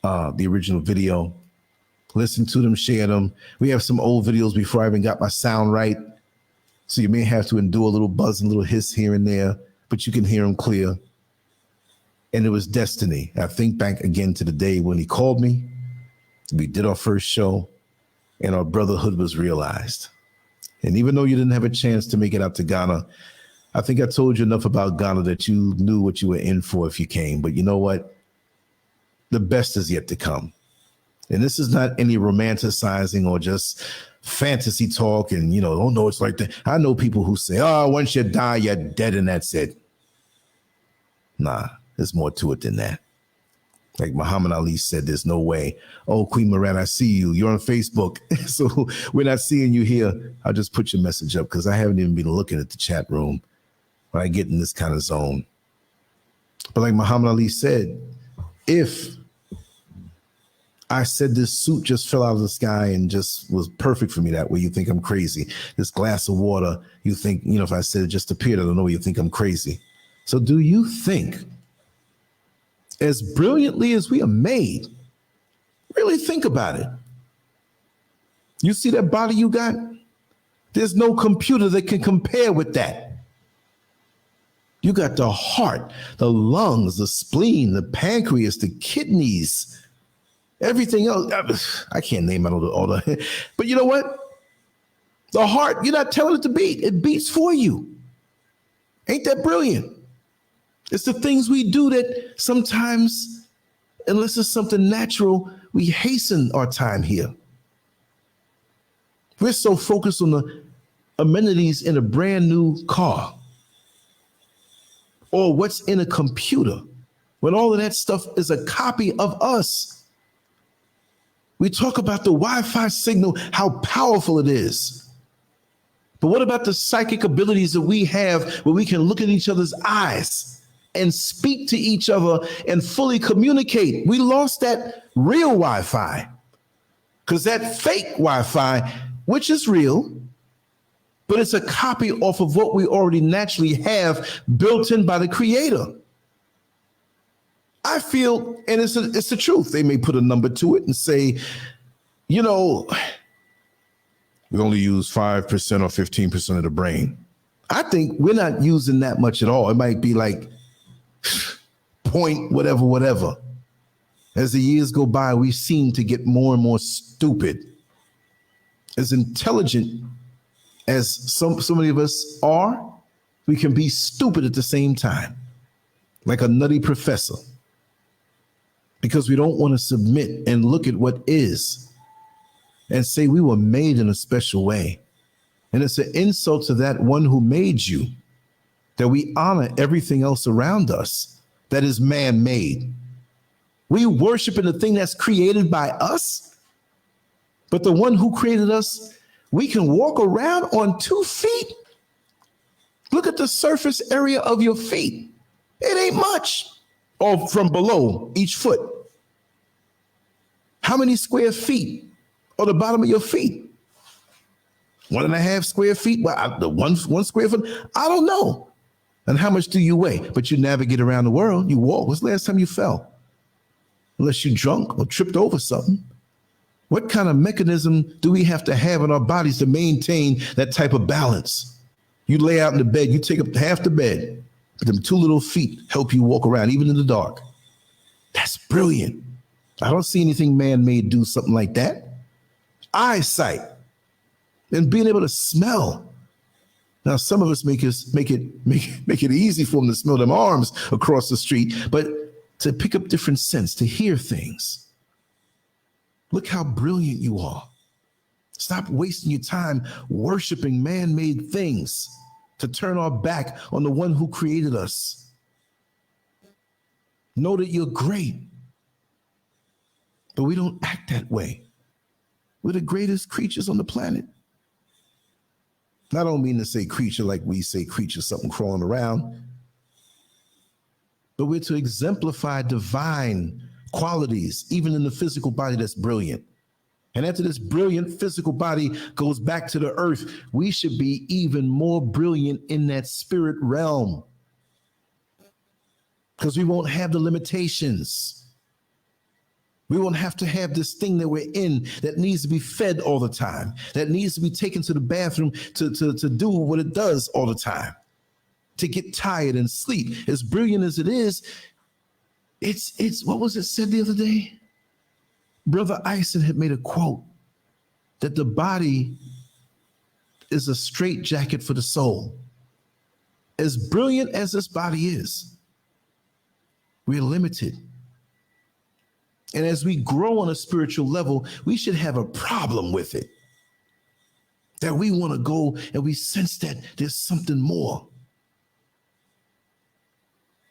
the original video. Listen to them, share them. We have some old videos before I even got my sound right. So you may have to endure a little buzz and a little hiss here and there, but you can hear them clear. And it was destiny. I think back again to the day when he called me. We did our first show and our brotherhood was realized. And even though you didn't have a chance to make it out to Ghana, I think I told you enough about Ghana that you knew what you were in for if you came. But you know what? The best is yet to come. And this is not any romanticizing or just fantasy talk and, you know, oh no, it's like that. I know people who say, oh, once you die, you're dead and that's it. Nah, there's more to it than that. Like Muhammad Ali said, there's no way. Oh, Queen Moran, I see you. You're on Facebook. So we're not seeing you here. I'll just put your message up because I haven't even been looking at the chat room when I get in this kind of zone. But like Muhammad Ali said, if I said this suit just fell out of the sky and just was perfect for me that way, you think I'm crazy. This glass of water, you think, you know, if I said it just appeared, I don't know, you think I'm crazy. So do you think, as brilliantly as we are made, really think about it. You see that body you got? There's no computer that can compare with that. You got the heart, the lungs, the spleen, the pancreas, the kidneys, everything else. I can't name all the, but you know what? The heart, you're not telling it to beat. It beats for you. Ain't that brilliant? It's the things we do that sometimes, unless it's something natural, we hasten our time here. We're so focused on the amenities in a brand new car or what's in a computer when all of that stuff is a copy of us. We talk about the Wi-Fi signal, how powerful it is. But what about the psychic abilities that we have where we can look at each other's eyes and speak to each other and fully communicate? We lost that real Wi-Fi because that fake Wi-Fi, which is real, but it's a copy off of what we already naturally have built in by the Creator. I feel, and it's the truth. They may put a number to it and say, you know, we only use 5% or 15% of the brain. I think we're not using that much at all. It might be like point whatever. As the years go by, we seem to get more and more stupid. As intelligent as so many of us are, we can be stupid at the same time, like a nutty professor, because we don't want to submit and look at what is and say we were made in a special way. And it's an insult to that one who made you that we honor everything else around us that is man-made. We worship in the thing that's created by us, but the one who created us, we can walk around on 2 feet. Look at the surface area of your feet. It ain't much. Or from below each foot. How many square feet are the bottom of your feet? 1.5 square feet? Well, the one square foot? I don't know. And how much do you weigh? But you navigate around the world. You walk. When's the last time you fell? Unless you drunk or tripped over something. What kind of mechanism do we have to have in our bodies to maintain that type of balance? You lay out in the bed, you take up half the bed, but them 2 little feet help you walk around even in the dark. That's brilliant. I don't see anything man-made do something like that. Eyesight and being able to smell. Now, some of us make it easy for them to smell them arms across the street, but to pick up different scents, to hear things. Look how brilliant you are. Stop wasting your time worshiping man-made things to turn our back on the one who created us. Know that you're great, but we don't act that way. We're the greatest creatures on the planet. I don't mean to say creature like we say creature, something crawling around, but we're to exemplify divine qualities, even in the physical body that's brilliant. And after this brilliant physical body goes back to the earth, we should be even more brilliant in that spirit realm, because we won't have the limitations. We won't have to have this thing that we're in that needs to be fed all the time, that needs to be taken to the bathroom to do what it does all the time, to get tired and sleep. As brilliant as it is, it's what was it said the other day? Brother Ison had made a quote that the body is a straitjacket for the soul. As brilliant as this body is, we're limited. And as we grow on a spiritual level, we should have a problem with it. That we want to go and we sense that there's something more.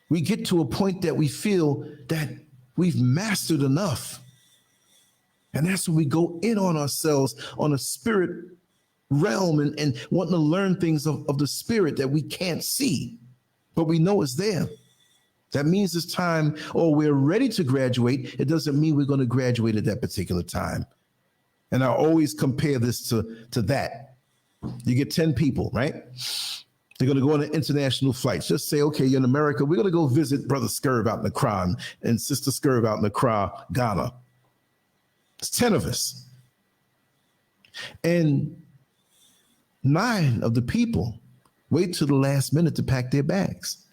We get to a point that we feel that we've mastered enough. And that's when we go in on ourselves on a spirit realm and wanting to learn things of the spirit that we can't see, but we know it's there. That means it's time, or we're ready to graduate. It doesn't mean we're going to graduate at that particular time. And I always compare this to that. You get 10 people, right? They're going to go on an international flight. Just say, okay, you're in America. We're going to go visit Brother SCURV out in Accra and Sister SCURV out in Accra, Ghana. It's 10 of us. And 9 of the people wait till the last minute to pack their bags.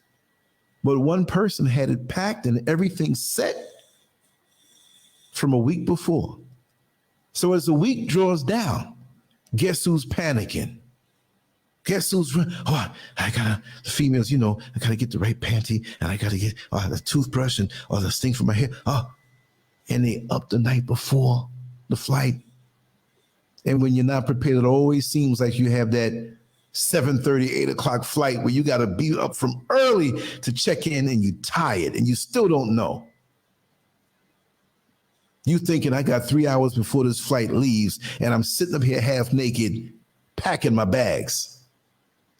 But one person had it packed and everything set from a week before. So as the week draws down, guess who's panicking? Guess who's, the females, I gotta get the right panty and I gotta get the toothbrush and the thing for my hair. And they up the night before the flight. And when you're not prepared, it always seems like you have that 7:30, 8 o'clock flight where you got to be up from early to check in and you tired and you still don't know. You thinking I got 3 hours before this flight leaves and I'm sitting up here half naked packing my bags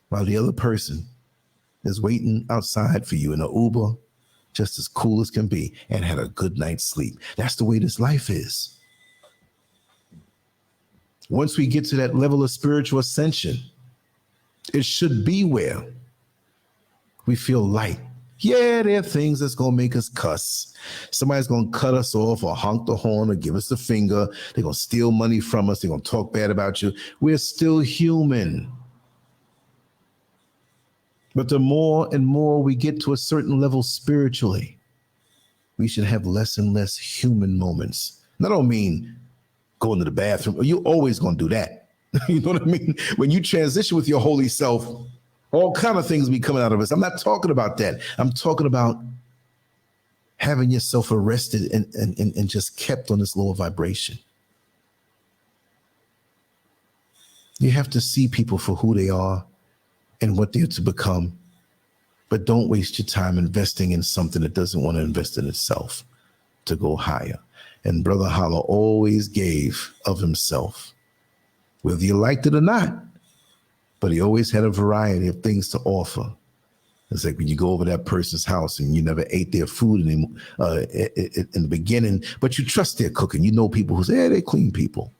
while the other person is waiting outside for you in an Uber just as cool as can be and had a good night's sleep. That's the way this life is. Once we get to that level of spiritual ascension, it should be where we feel light. Yeah, there are things that's going to make us cuss. Somebody's going to cut us off or honk the horn or give us the finger. They're going to steal money from us. They're going to talk bad about you. We're still human. But the more and more we get to a certain level spiritually, we should have less and less human moments. And I don't mean going to the bathroom. You're always going to do that. You know what I mean? When you transition with your holy self, all kind of things be coming out of us. I'm not talking about that. I'm talking about having yourself arrested and just kept on this lower vibration. You have to see people for who they are and what they're to become. But don't waste your time investing in something that doesn't want to invest in itself to go higher. And Brother Hallah always gave of himself, whether you liked it or not, but he always had a variety of things to offer. It's like when you go over that person's house and you never ate their food in the beginning, but you trust their cooking. You know people who say, they're clean people.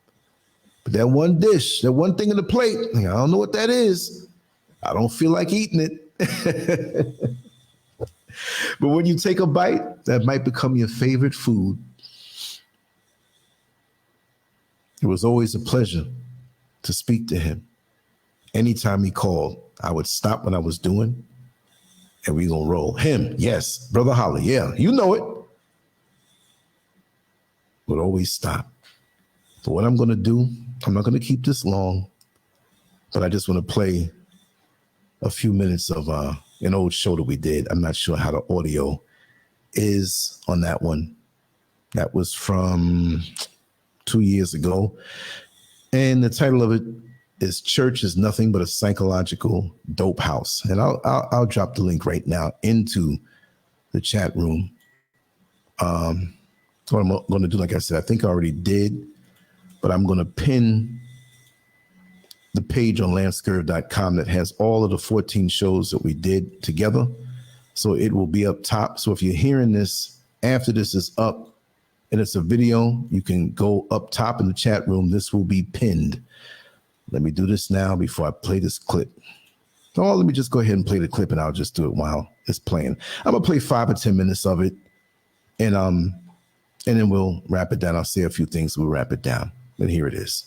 But that one dish, that one thing in the plate, I don't know what that is. I don't feel like eating it. But when you take a bite, that might become your favorite food. It was always a pleasure to speak to him. Anytime he called, I would stop what I was doing and we gonna roll. Him, yes. Brother Hallah, yeah, you know it. Would always stop. So what I'm gonna do, I'm not gonna keep this long, but I just wanna play a few minutes of an old show that we did. I'm not sure how the audio is on that one. That was from 2 years ago. And the title of it is Church is Nothing But a Psychological Dope House. And I'll drop the link right now into the chat room. What I'm going to do, like I said, I think I already did, but I'm going to pin the page on LANCESCURV.com that has all of the 14 shows that we did together. So it will be up top. So if you're hearing this after this is up, and it's a video. You can go up top in the chat room. This will be pinned. Let me do this now before I play this clip. Oh, let me just go ahead and play the clip, and I'll just do it while it's playing. I'm gonna play 5 or 10 minutes of it, and then we'll wrap it down. I'll say a few things. We'll wrap it down. And here it is.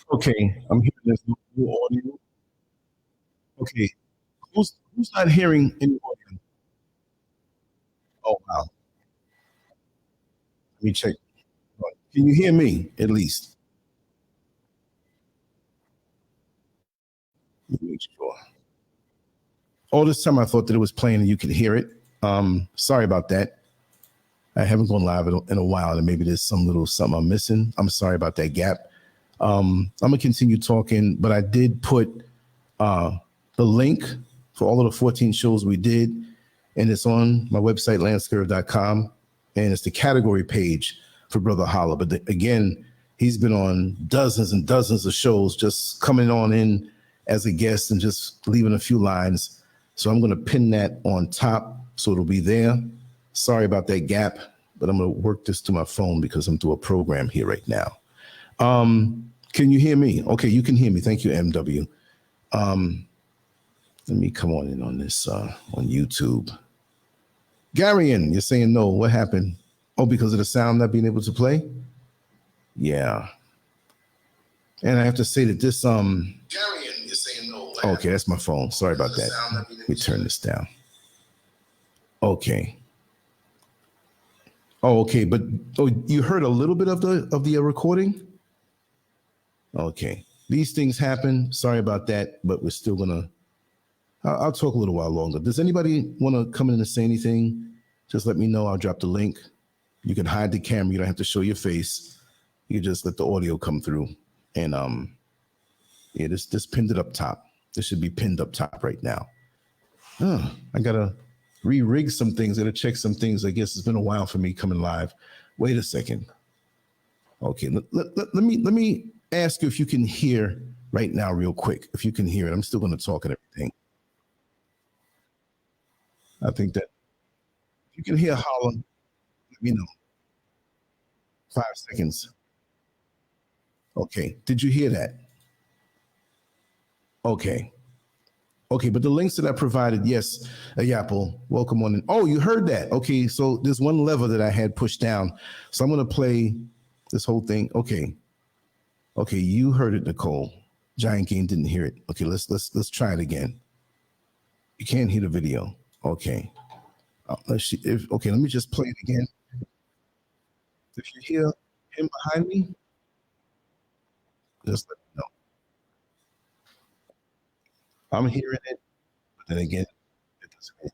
Okay, I'm hearing this new audio. Okay, who's not hearing any audio? Oh wow, let me check. Can you hear me at least? Let me make sure. All this time I thought that it was playing and you could hear it. Sorry about that. I haven't gone live in a while, and maybe there's some little something I'm missing. I'm sorry about that gap. I'm gonna continue talking, but I did put the link for all of the 14 shows we did, and it's on my website, LANCESCURV.com, and it's the category page for Brother Hallah. But again, he's been on dozens and dozens of shows, just coming on in as a guest and just leaving a few lines. So I'm going to pin that on top so it'll be there. Sorry about that gap, but I'm going to work this to my phone because I'm through a program here right now. Can you hear me? Okay, you can hear me. Thank you, MW. Let me come on in on this on YouTube. Garion, you're saying no. What happened? Oh, because of the sound not being able to play? Yeah. And I have to say that this Garion, you're saying no. Okay, that's my phone. Sorry about that. Let me turn this down. Okay. Oh, okay, but you heard a little bit of the recording? Okay. These things happen. Sorry about that, but we're still gonna I'll talk a little while longer. Does anybody want to come in and say anything? Just let me know. I'll drop the link. You can hide the camera. You don't have to show your face. You just let the audio come through. And yeah, this pinned it up top. This should be pinned up top right now. I gotta re-rig some things. I gotta check some things. I guess it's been a while for me coming live. Wait a second. Okay, let me ask you if you can hear right now, real quick. If you can hear it, I'm still gonna talk and everything. I think that if you can hear Hallah, let me know. 5 seconds. Okay. Did you hear that? Okay. Okay, but the links that I provided, yes, Yapple, welcome on in. Oh, you heard that. Okay, so there's one lever that I had pushed down. So I'm gonna play this whole thing. Okay. Okay, you heard it, Nicole. Giant Game didn't hear it. Okay, let's try it again. You can't hear the video. Okay. Let's see okay, let me just play it again. If you hear him behind me, just let me know. I'm hearing it, but then again, it doesn't.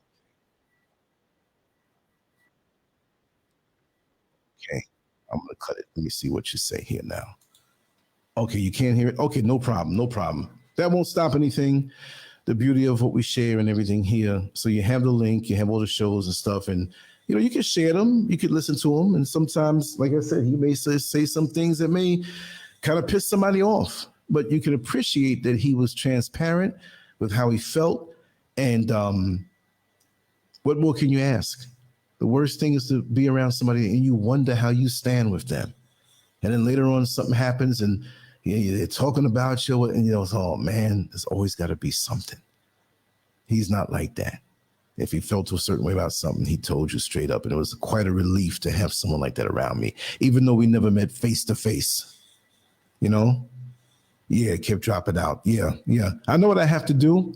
Okay. I'm going to cut it. Let me see what you say here now. Okay, you can't hear it? Okay, no problem, no problem. That won't stop anything. The beauty of what we share and everything here. So you have the link, you have all the shows and stuff, and you can share them, you could listen to them, and sometimes, like I said, he may say some things that may kind of piss somebody off, but you can appreciate that he was transparent with how he felt, and what more can you ask? The worst thing is to be around somebody and you wonder how you stand with them, and then later on something happens and they're talking about you, and oh man, there's always got to be something. He's not like that. If he felt a certain way about something, he told you straight up. And it was quite a relief to have someone like that around me, even though we never met face to face. Yeah, it kept dropping out. Yeah. I know what I have to do,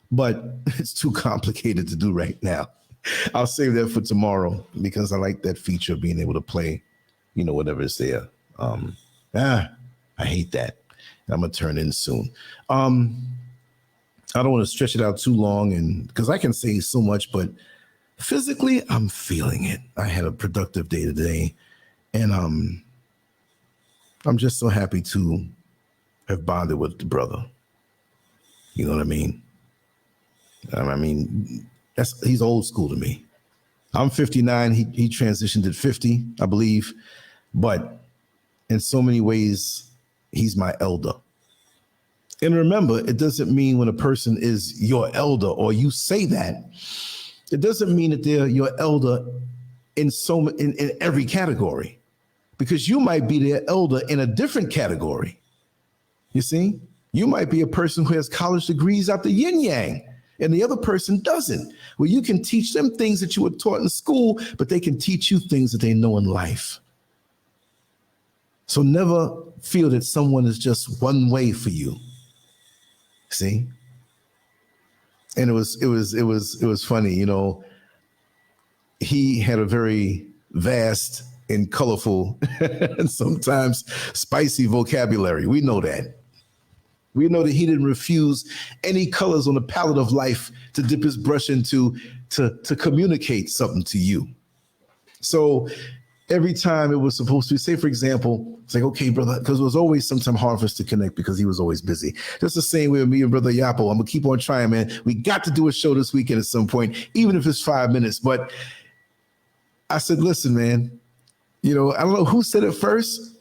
but it's too complicated to do right now. I'll save that for tomorrow because I like that feature of being able to play, whatever is there. I hate that. I'm going to turn in soon. I don't want to stretch it out too long, and because I can say so much, but physically I'm feeling it. I had a productive day today, and I'm just so happy to have bonded with the brother. You know what I mean? He's old school to me. I'm 59. He transitioned at 50, I believe, but in so many ways, he's my elder. And remember, it doesn't mean when a person is your elder or you say that, it doesn't mean that they're your elder in every category, because you might be their elder in a different category. You see, you might be a person who has college degrees out the yin yang and the other person doesn't. Well, you can teach them things that you were taught in school, but they can teach you things that they know in life. So never feel that someone is just one way for you. See? And it was funny, he had a very vast and colorful and sometimes spicy vocabulary. We know that. We know that he didn't refuse any colors on the palette of life to dip his brush into to communicate something to you. So every time it was supposed to, say, for example, it's like, okay, brother, because it was always sometimes hard for us to connect because he was always busy. Just the same way with me and Brother Yapo. I'm going to keep on trying, man. We got to do a show this weekend at some point, even if it's 5 minutes. But I said, listen, man, I don't know who said it first.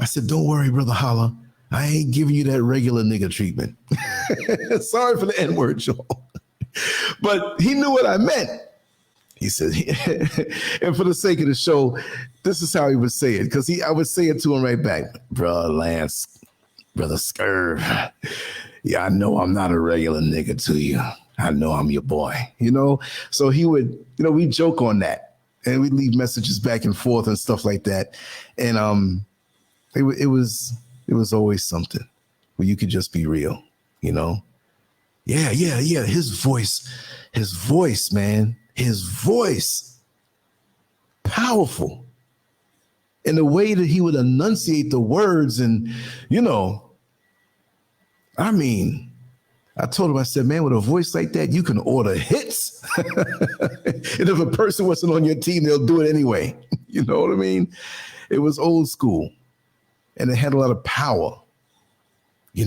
I said, don't worry, Brother Hallah. I ain't giving you that regular nigga treatment. Sorry for the N-word, Joel. But he knew what I meant. He said, and for the sake of the show, this is how he would say it, because I would say it to him right back. Brother Lance, Brother SCURV, yeah, I know I'm not a regular nigga to you. I know I'm your boy, So he would, we joke on that, and we leave messages back and forth and stuff like that. And it was always something where you could just be real, Yeah. His voice, man. His voice, powerful, in the way that he would enunciate the words. And, I told him, I said, man, with a voice like that, you can order hits. And if a person wasn't on your team, they'll do it anyway. You know what I mean? It was old school, and it had a lot of power, It's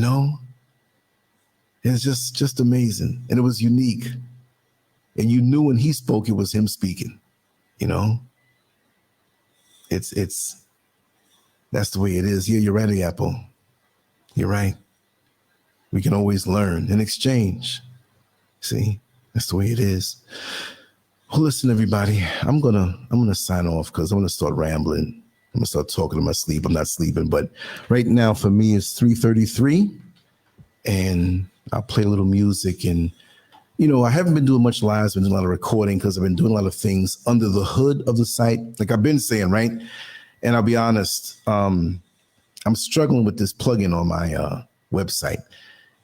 just amazing. And it was unique. And you knew when he spoke, it was him speaking, It's that's the way it is. Yeah, you're right, Apple. You're right. We can always learn and exchange. See, that's the way it is. Well, listen, everybody, I'm gonna sign off because I'm gonna start rambling. I'm gonna start talking in my sleep. I'm not sleeping, but right now for me it's 3:33, and I'll play a little music. And I haven't been doing much lives, been doing a lot of recording because I've been doing a lot of things under the hood of the site, like I've been saying, right? And I'll be honest, I'm struggling with this plugin on my website.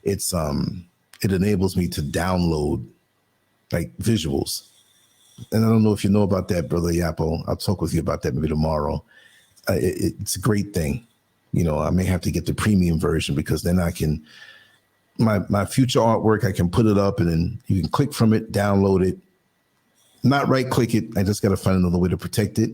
It's it enables me to download like visuals. And I don't know if you know about that, Brother Yapo. I'll talk with you about that maybe tomorrow. It's a great thing. I may have to get the premium version because then I can, my future artwork, I can put it up and then you can click from it, download it, not right click it. I just got to find another way to protect it.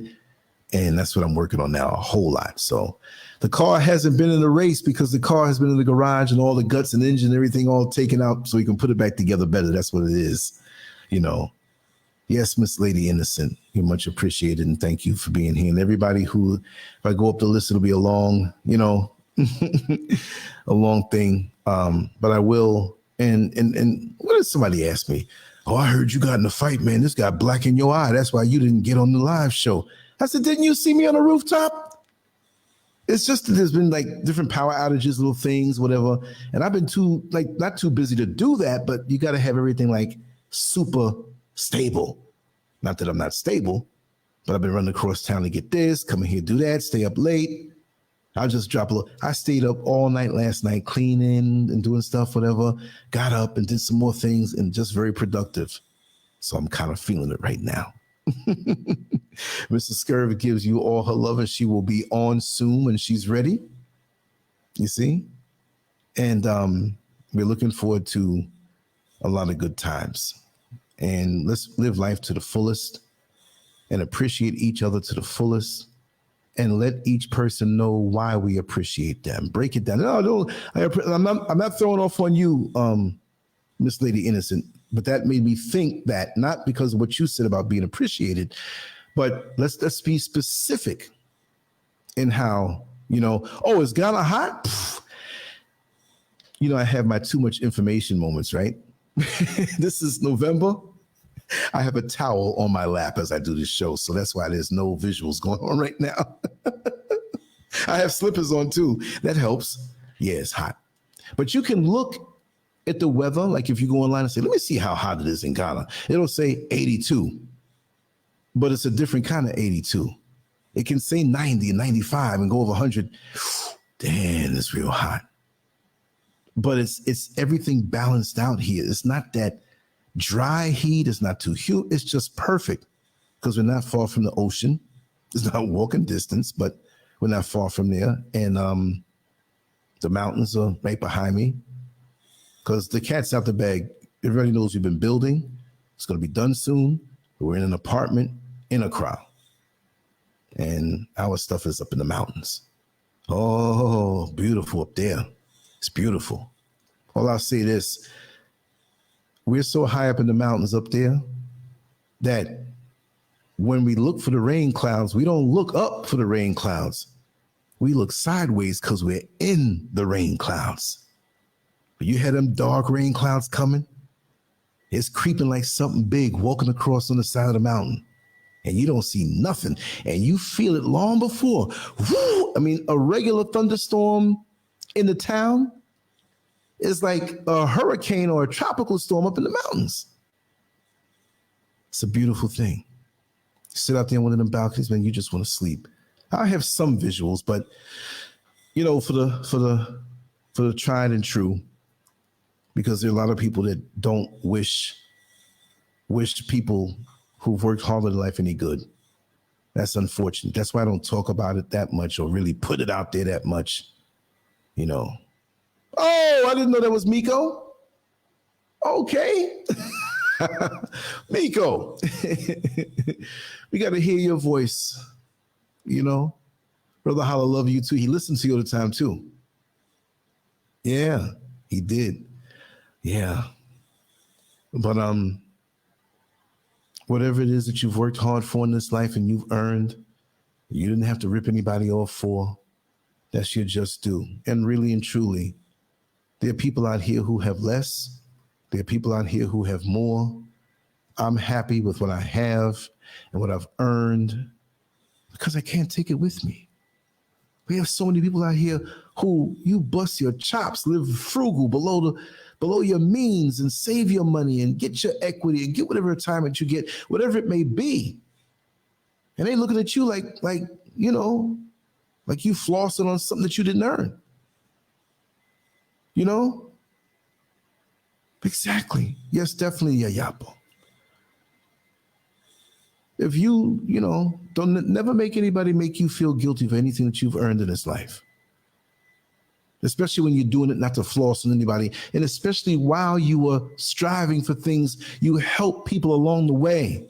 And that's what I'm working on now, a whole lot. So the car hasn't been in the race because the car has been in the garage and all the guts and engine and everything all taken out so we can put it back together better. That's what it is, you know. Yes, Miss Lady Innocent, you're much appreciated, and thank you for being here. And everybody who, if I go up the list, it'll be a long, you know, a long thing. But I will. And what did somebody ask me? Oh, I heard you got in a fight, man. This got black in your eye. That's why you didn't get on the live show. I said, didn't you see me on the rooftop? It's just that there's been like different power outages, little things, whatever. And I've been not too busy to do that, but you got to have everything like super stable. Not that I'm not stable, but I've been running across town to get this, come in here, do that, stay up late. I'll just drop a little. I stayed up all night last night, cleaning and doing stuff, whatever. Got up and did some more things and just very productive. So I'm kind of feeling it right now. Mrs. SCURV gives you all her love, and she will be on soon when she's ready. You see? And we're looking forward to a lot of good times. And let's live life to the fullest and appreciate each other to the fullest and let each person know why we appreciate them. Break it down. No, I'm not throwing off on you, Miss Lady Innocent, but that made me think that, not because of what you said about being appreciated, but let's be specific in how, you know, oh, is Ghana hot? Pfft. You know, I have my too much information moments, right? This is November. I have a towel on my lap as I do this show, so that's why there's no visuals going on right now. I have slippers on too. That helps. Yeah, it's hot. But you can look at the weather, like if you go online and say, let me see how hot it is in Ghana. It'll say 82, but it's a different kind of 82. It can say 90 and 95 and go over 100. Damn, it's real hot. But it's everything balanced out here. It's not that dry heat. It's not too humid. It's just perfect because we're not far from the ocean. It's not walking distance, but we're not far from there. And the mountains are right behind me because the cat's out the bag. Everybody knows we've been building. It's going to be done soon. We're in an apartment in a crowd. And our stuff is up in the mountains. Oh, beautiful up there. It's beautiful. All I'll say this, we're so high up in the mountains up there that when we look for the rain clouds, we don't look up for the rain clouds. We look sideways because we're in the rain clouds. But you had them dark rain clouds coming. It's creeping like something big walking across on the side of the mountain. And you don't see nothing. And you feel it long before. Woo! I mean, a regular thunderstorm in the town is like a hurricane or a tropical storm up in the mountains. It's a beautiful thing. Sit out there on one of them balconies, man, you just want to sleep. I have some visuals, but you know, for the tried and true, because there are a lot of people that don't wish people who've worked hard in life any good. That's unfortunate. That's why I don't talk about it that much or really put it out there that much. You know. Oh, I didn't know that was Miko. Okay. Miko. We got to hear your voice. You know. Brother Hallah, love you too. He listens to you all the time too. Yeah, he did. Yeah. But whatever it is that you've worked hard for in this life and you've earned, you didn't have to rip anybody off for. That's your just due. And really and truly, there are people out here who have less. There are people out here who have more. I'm happy with what I have and what I've earned because I can't take it with me. We have so many people out here who you bust your chops, live frugal below your means and save your money and get your equity and get whatever retirement you get, whatever it may be. And they looking at you like, you know, like you flossing on something that you didn't earn. You know? Exactly. Yes, definitely, Yayapo. If you know, never make anybody make you feel guilty for anything that you've earned in this life. Especially when you're doing it not to floss on anybody. And especially while you are striving for things, you help people along the way.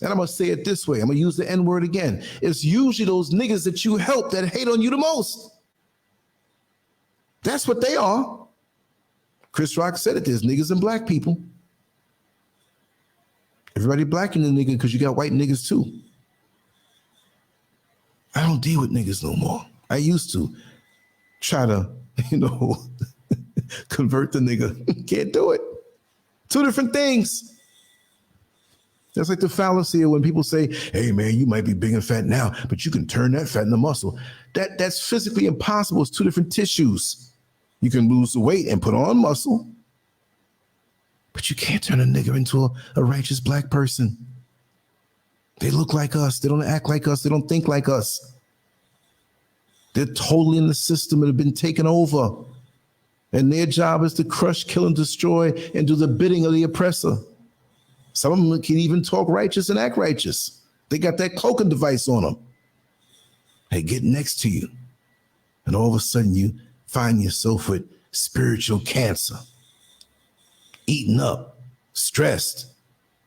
And I'm going to say it this way. I'm going to use the N-word again. It's usually those niggas that you help that hate on you the most. That's what they are. Chris Rock said it. There's niggas and black people. Everybody black in the nigga because you got white niggas too. I don't deal with niggas no more. I used to try to, convert the nigga. Can't do it. Two different things. That's like the fallacy of when people say, hey man, you might be big and fat now, but you can turn that fat into muscle. That's physically impossible. It's two different tissues. You can lose the weight and put on muscle, but you can't turn a nigga into a righteous black person. They look like us. They don't act like us. They don't think like us. They're totally in the system and have been taken over. And their job is to crush, kill, and destroy and do the bidding of the oppressor. Some of them can even talk righteous and act righteous. They got that cloaking device on them. They get next to you. And all of a sudden you find yourself with spiritual cancer. Eaten up, stressed,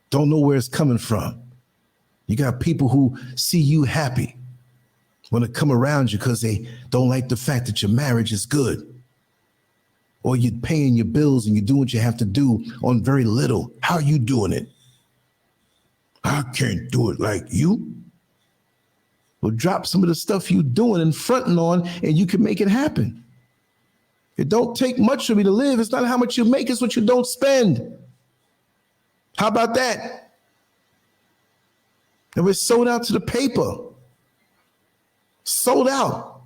don't know where it's coming from. You got people who see you happy, want to come around you because they don't like the fact that your marriage is good. Or you're paying your bills and you do what you have to do on very little. How are you doing it? I can't do it like you. Well, drop some of the stuff you're doing and fronting on and you can make it happen. It don't take much for me to live. It's not how much you make, it's what you don't spend. How about that? And we're sold out to the paper. Sold out.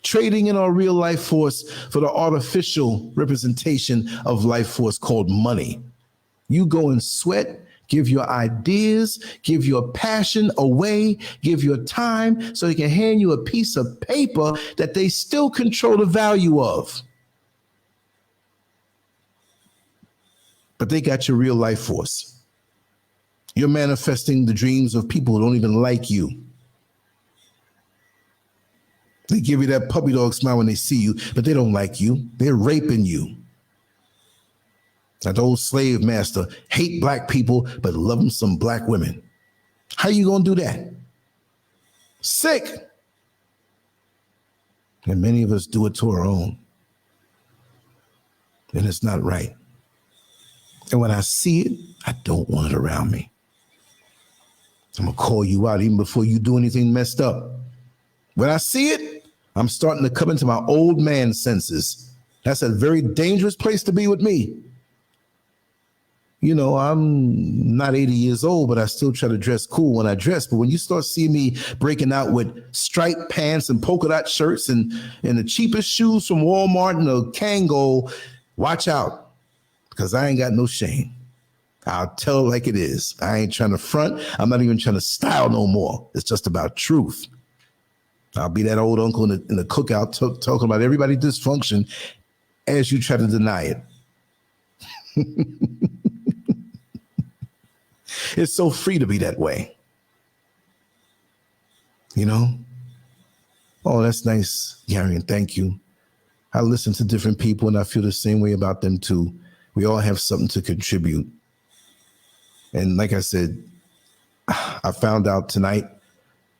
Trading in our real life force for the artificial representation of life force called money. You go and sweat, give your ideas, give your passion away, give your time so they can hand you a piece of paper that they still control the value of. But they got your real life force. You're manifesting the dreams of people who don't even like you. They give you that puppy dog smile when they see you, but they don't like you. They're raping you. That old slave master, hate black people, but love them some black women. How you gonna do that? Sick. And many of us do it to our own. And it's not right. And when I see it, I don't want it around me. I'm gonna call you out even before you do anything messed up. When I see it, I'm starting to come into my old man senses. That's a very dangerous place to be with me. You know, I'm not 80 years old, but I still try to dress cool when I dress. But when you start seeing me breaking out with striped pants and polka dot shirts and the cheapest shoes from Walmart and a Kangol, watch out, because I ain't got no shame. I'll tell it like it is. I ain't trying to front. I'm not even trying to style no more. It's just about truth. I'll be that old uncle in the cookout talking about everybody's dysfunction as you try to deny it. It's so free to be that way. You know? Oh, that's nice, Gary, and thank you. I listen to different people and I feel the same way about them too. We all have something to contribute. And like I said, I found out tonight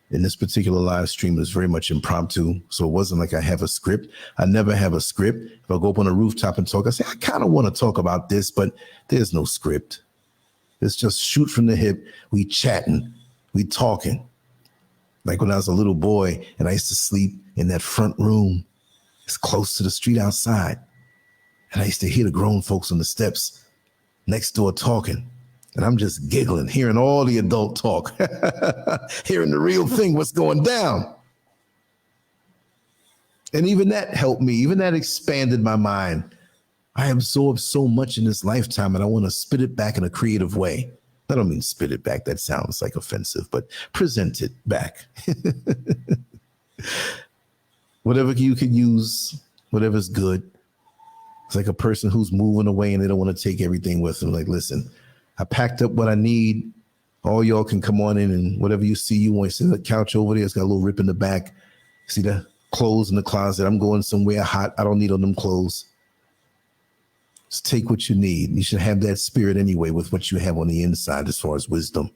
in this particular live stream, it was very much impromptu. So it wasn't like I have a script. I never have a script. If I go up on a rooftop and talk, I say, I kind of want to talk about this, but there's no script. It's just shoot from the hip. We chatting, we talking. Like when I was a little boy and I used to sleep in that front room. It's close to the street outside. And I used to hear the grown folks on the steps next door talking. And I'm just giggling, hearing all the adult talk, hearing the real thing, what's going down. And even that helped me. Even that expanded my mind. I absorbed so much in this lifetime and I want to spit it back in a creative way. I don't mean spit it back. That sounds like offensive, but present it back. Whatever you can use, whatever's good. It's like a person who's moving away and they don't want to take everything with them. Like, listen, I packed up what I need. All y'all can come on in and whatever you see, you want to see the couch over there. It's got a little rip in the back. See the clothes in the closet. I'm going somewhere hot. I don't need on them clothes. Just take what you need. You should have that spirit anyway with what you have on the inside as far as wisdom.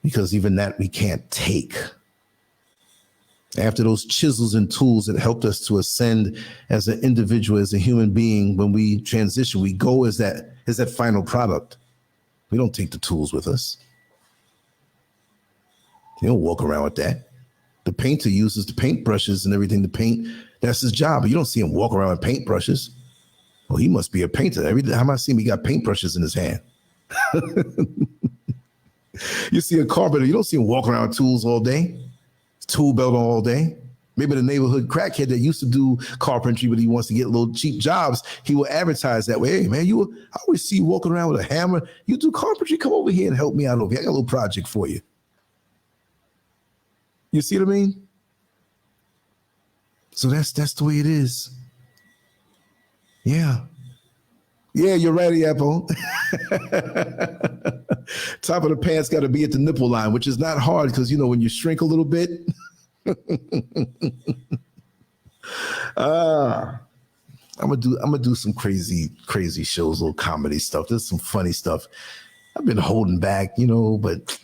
because even that we can't take. After those chisels and tools that helped us to ascend as an individual, as a human being, when we transition, we go as that final product. We don't take the tools with us. You don't walk around with that. The painter uses the paintbrushes and everything to paint. That's his job. But you don't see him walk around with paintbrushes. Well, he must be a painter. Every time I see him, he got paintbrushes in his hand. You see a carpenter, you don't see him walk around with tools all day, tool belt all day. Maybe the neighborhood crackhead that used to do carpentry, but he wants to get little cheap jobs, he will advertise that way. Hey, man, I always see you walking around with a hammer. You do carpentry? Come over here and help me out over here. I got a little project for you. You see what I mean? So that's the way it is. Yeah. Yeah, you're right, Apple. Top of the pants got to be at the nipple line, which is not hard because, when you shrink a little bit. I'm gonna do some crazy shows, little comedy stuff. There's some funny stuff. I've been holding back, but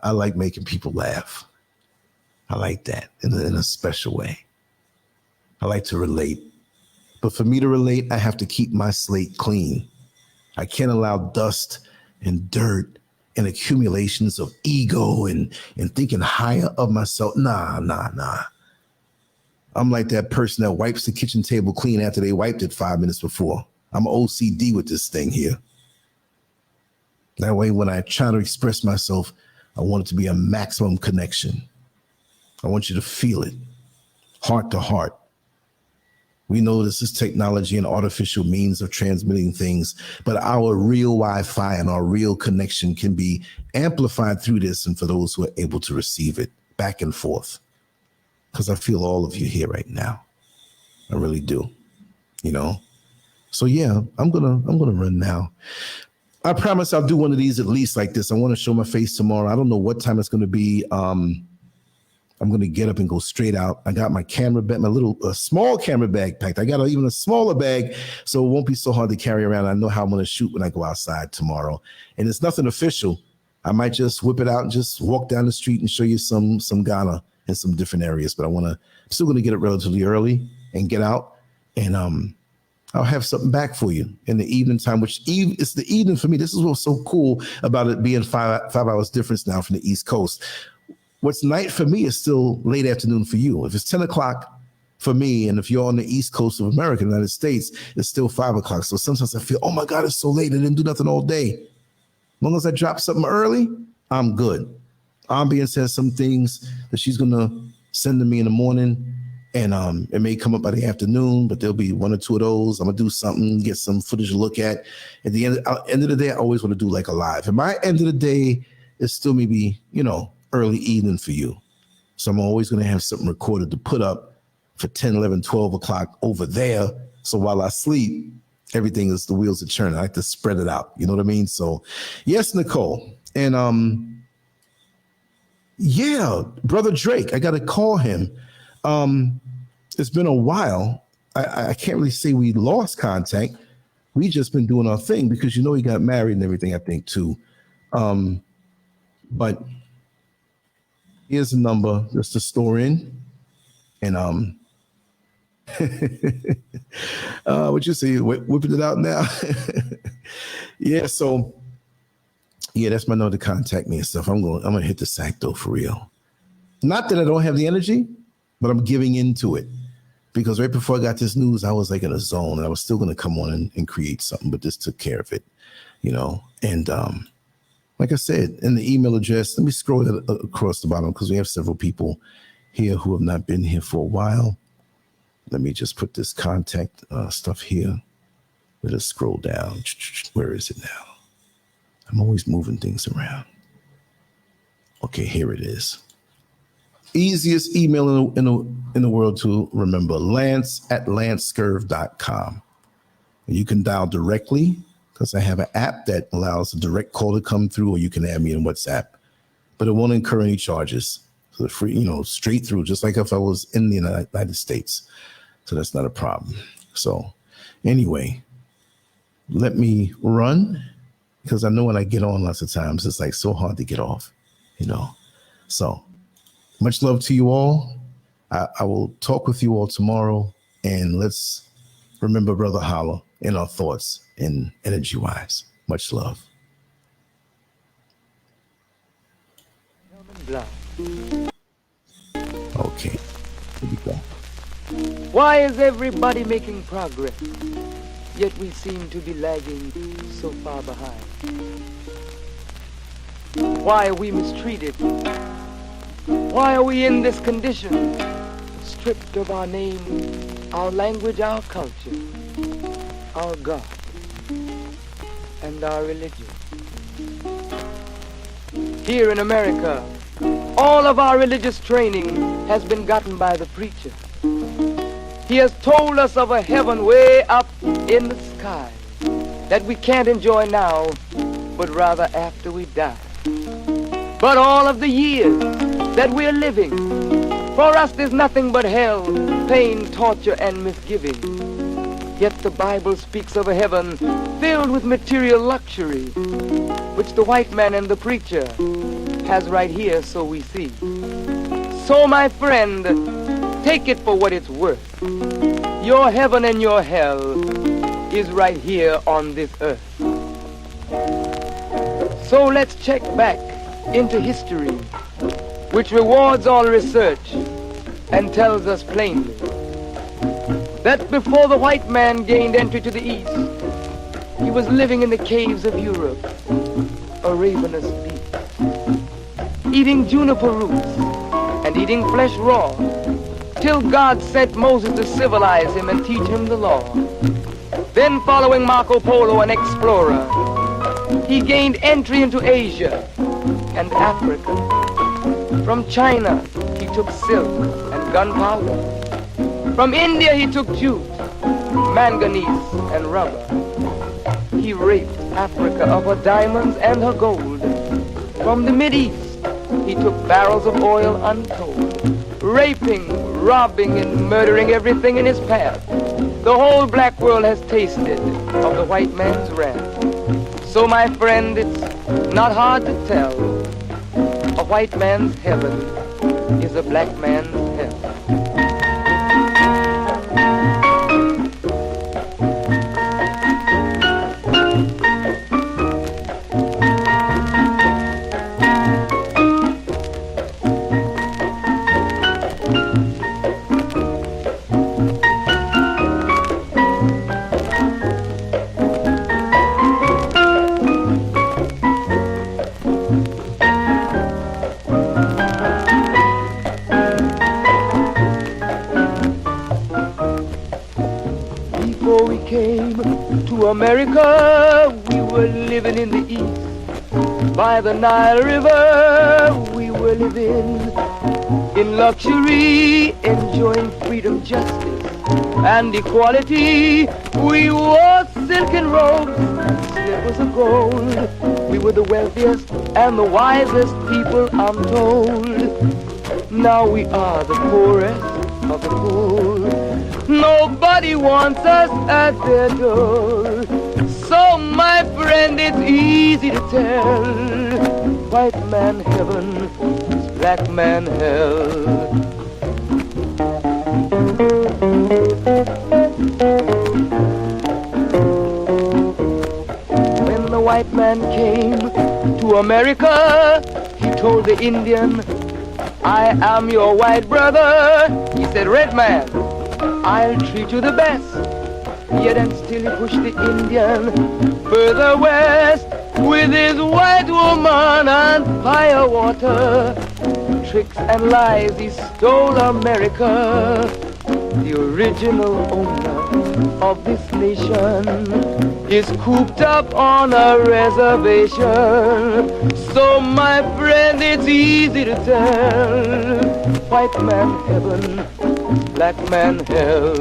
I like making people laugh. I like that in a special way. I like to relate. But for me to relate, I have to keep my slate clean. I can't allow dust and dirt and accumulations of ego and thinking higher of myself. Nah. I'm like that person that wipes the kitchen table clean after they wiped it 5 minutes before. I'm OCD with this thing here. That way, when I try to express myself, I want it to be a maximum connection. I want you to feel it, heart to heart. We know this is technology and artificial means of transmitting things, but our real Wi-Fi and our real connection can be amplified through this, and for those who are able to receive it back and forth. Because I feel all of you here right now. I really do. So yeah, I'm gonna run now. I promise I'll do one of these at least like this. I want to show my face tomorrow. I don't know what time it's going to be. I'm going to get up and go straight out. I got my camera bag, a small camera bag packed. I got even a smaller bag, so it won't be so hard to carry around. I know how I'm going to shoot when I go outside tomorrow. And it's nothing official. I might just whip it out and just walk down the street and show you some Ghana in some different areas. But I'm still going to get up relatively early and get out. And I'll have something back for you in the evening time, which it's the evening for me. This is what's so cool about it being 5 hours difference now from the East Coast. What's night for me is still late afternoon for you. If it's 10 o'clock for me, and if you're on the East Coast of America, United States, it's still 5 o'clock. So sometimes I feel, oh my God, it's so late. I didn't do nothing all day. As long as I drop something early, I'm good. Ambien says some things that she's going to send to me in the morning, and it may come up by the afternoon, but there'll be 1 or 2 of those. I'm going to do something, get some footage to look at. At the end of the day, I always want to do like a live. And my end of the day is still maybe, early evening for you. So I'm always going to have something recorded to put up for 10, 11, 12 o'clock over there. So while I sleep, everything is the wheels are turning. I like to spread it out. You know what I mean? So yes, Nicole. And yeah, Brother Drake, I got to call him. It's been a while. I can't really say we lost contact. We just been doing our thing because, he got married and everything, I think, too. But here's a number just to store in. And what you say, whipping it out now? Yeah, so yeah, that's my number to contact me and stuff. I'm gonna hit the sack though, for real. Not that I don't have the energy, but I'm giving into it. Because right before I got this news, I was like in a zone, and I was still gonna come on and create something, but this took care of it, And like I said, in the email address, let me scroll it across the bottom because we have several people here who have not been here for a while. Let me just put this contact stuff here. Let us scroll down. Where is it now? I'm always moving things around. Okay, here it is. Easiest email in the world to remember, lance@lancescurv.com. And you can dial directly, because I have an app that allows a direct call to come through, or you can add me in WhatsApp, but it won't incur any charges. So free, straight through, just like if I was in the United States. So that's not a problem. So anyway, let me run because I know when I get on lots of times, it's like so hard to get off, you know. So much love to you all. I will talk with you all tomorrow, and let's remember Brother Hallah in our thoughts and energy-wise. Much love. Okay, here we go. Why is everybody making progress, yet we seem to be lagging so far behind? Why are we mistreated? Why are we in this condition, stripped of our name, our language, our culture, our God, and our religion? Here in America, all of our religious training has been gotten by the preacher. He has told us of a heaven way up in the sky that we can't enjoy now, but rather after we die. But all of the years that we're living, for us there's nothing but hell, pain, torture, and misgiving. Yet the Bible speaks of a heaven filled with material luxury, which the white man and the preacher has right here, so we see. So my friend, take it for what it's worth. Your heaven and your hell is right here on this earth. So let's check back into history, which rewards all research and tells us plainly that before the white man gained entry to the East, he was living in the caves of Europe, a ravenous beast, eating juniper roots and eating flesh raw, till God sent Moses to civilize him and teach him the law. Then, following Marco Polo, an explorer, he gained entry into Asia and Africa. From China, he took silk and gunpowder. From India, he took jute, manganese, and rubber. He raped Africa of her diamonds and her gold. From the Mideast, he took barrels of oil untold, raping, robbing, and murdering everything in his path. The whole black world has tasted of the white man's wrath. So, my friend, it's not hard to tell. A white man's heaven is a black man's hell. America, we were living in the East. By the Nile River, we were living in luxury, enjoying freedom, justice, and equality. We wore silken robes and slippers of gold. We were the wealthiest and the wisest people, I'm told. Now we are the poorest of the poor. Nobody wants us at their door. So, my friend, it's easy to tell. White man heaven, black man hell. When the white man came to America, he told the Indian, I am your white brother. He said, red man, I'll treat you the best. Yet and still he pushed the Indian further west with his white woman and fire water. Tricks and lies, he stole America. The original owner of this nation is cooped up on a reservation. So, my friend, it's easy to tell. White man heaven, black man hell.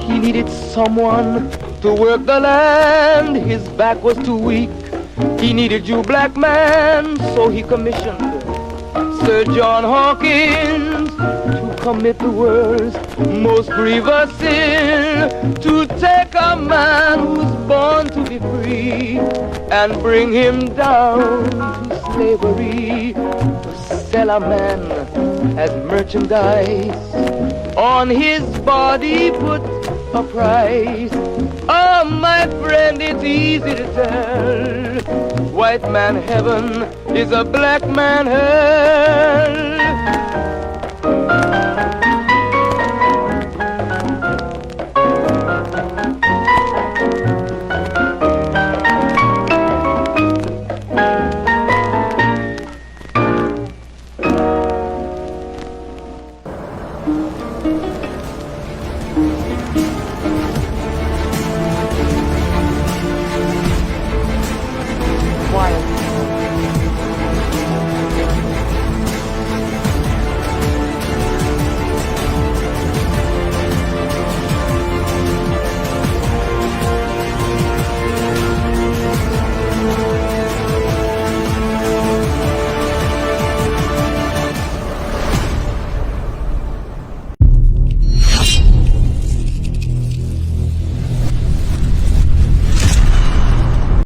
He needed someone to work the land. His back was too weak. He needed you, black man, so he commissioned Sir John Hawkins to commit the worst, most grievous sin, to take a man who's born to be free and bring him down to slavery, to sell a man as merchandise, on his body put a price. Oh, my friend, it's easy to tell, white man heaven is a black man hell.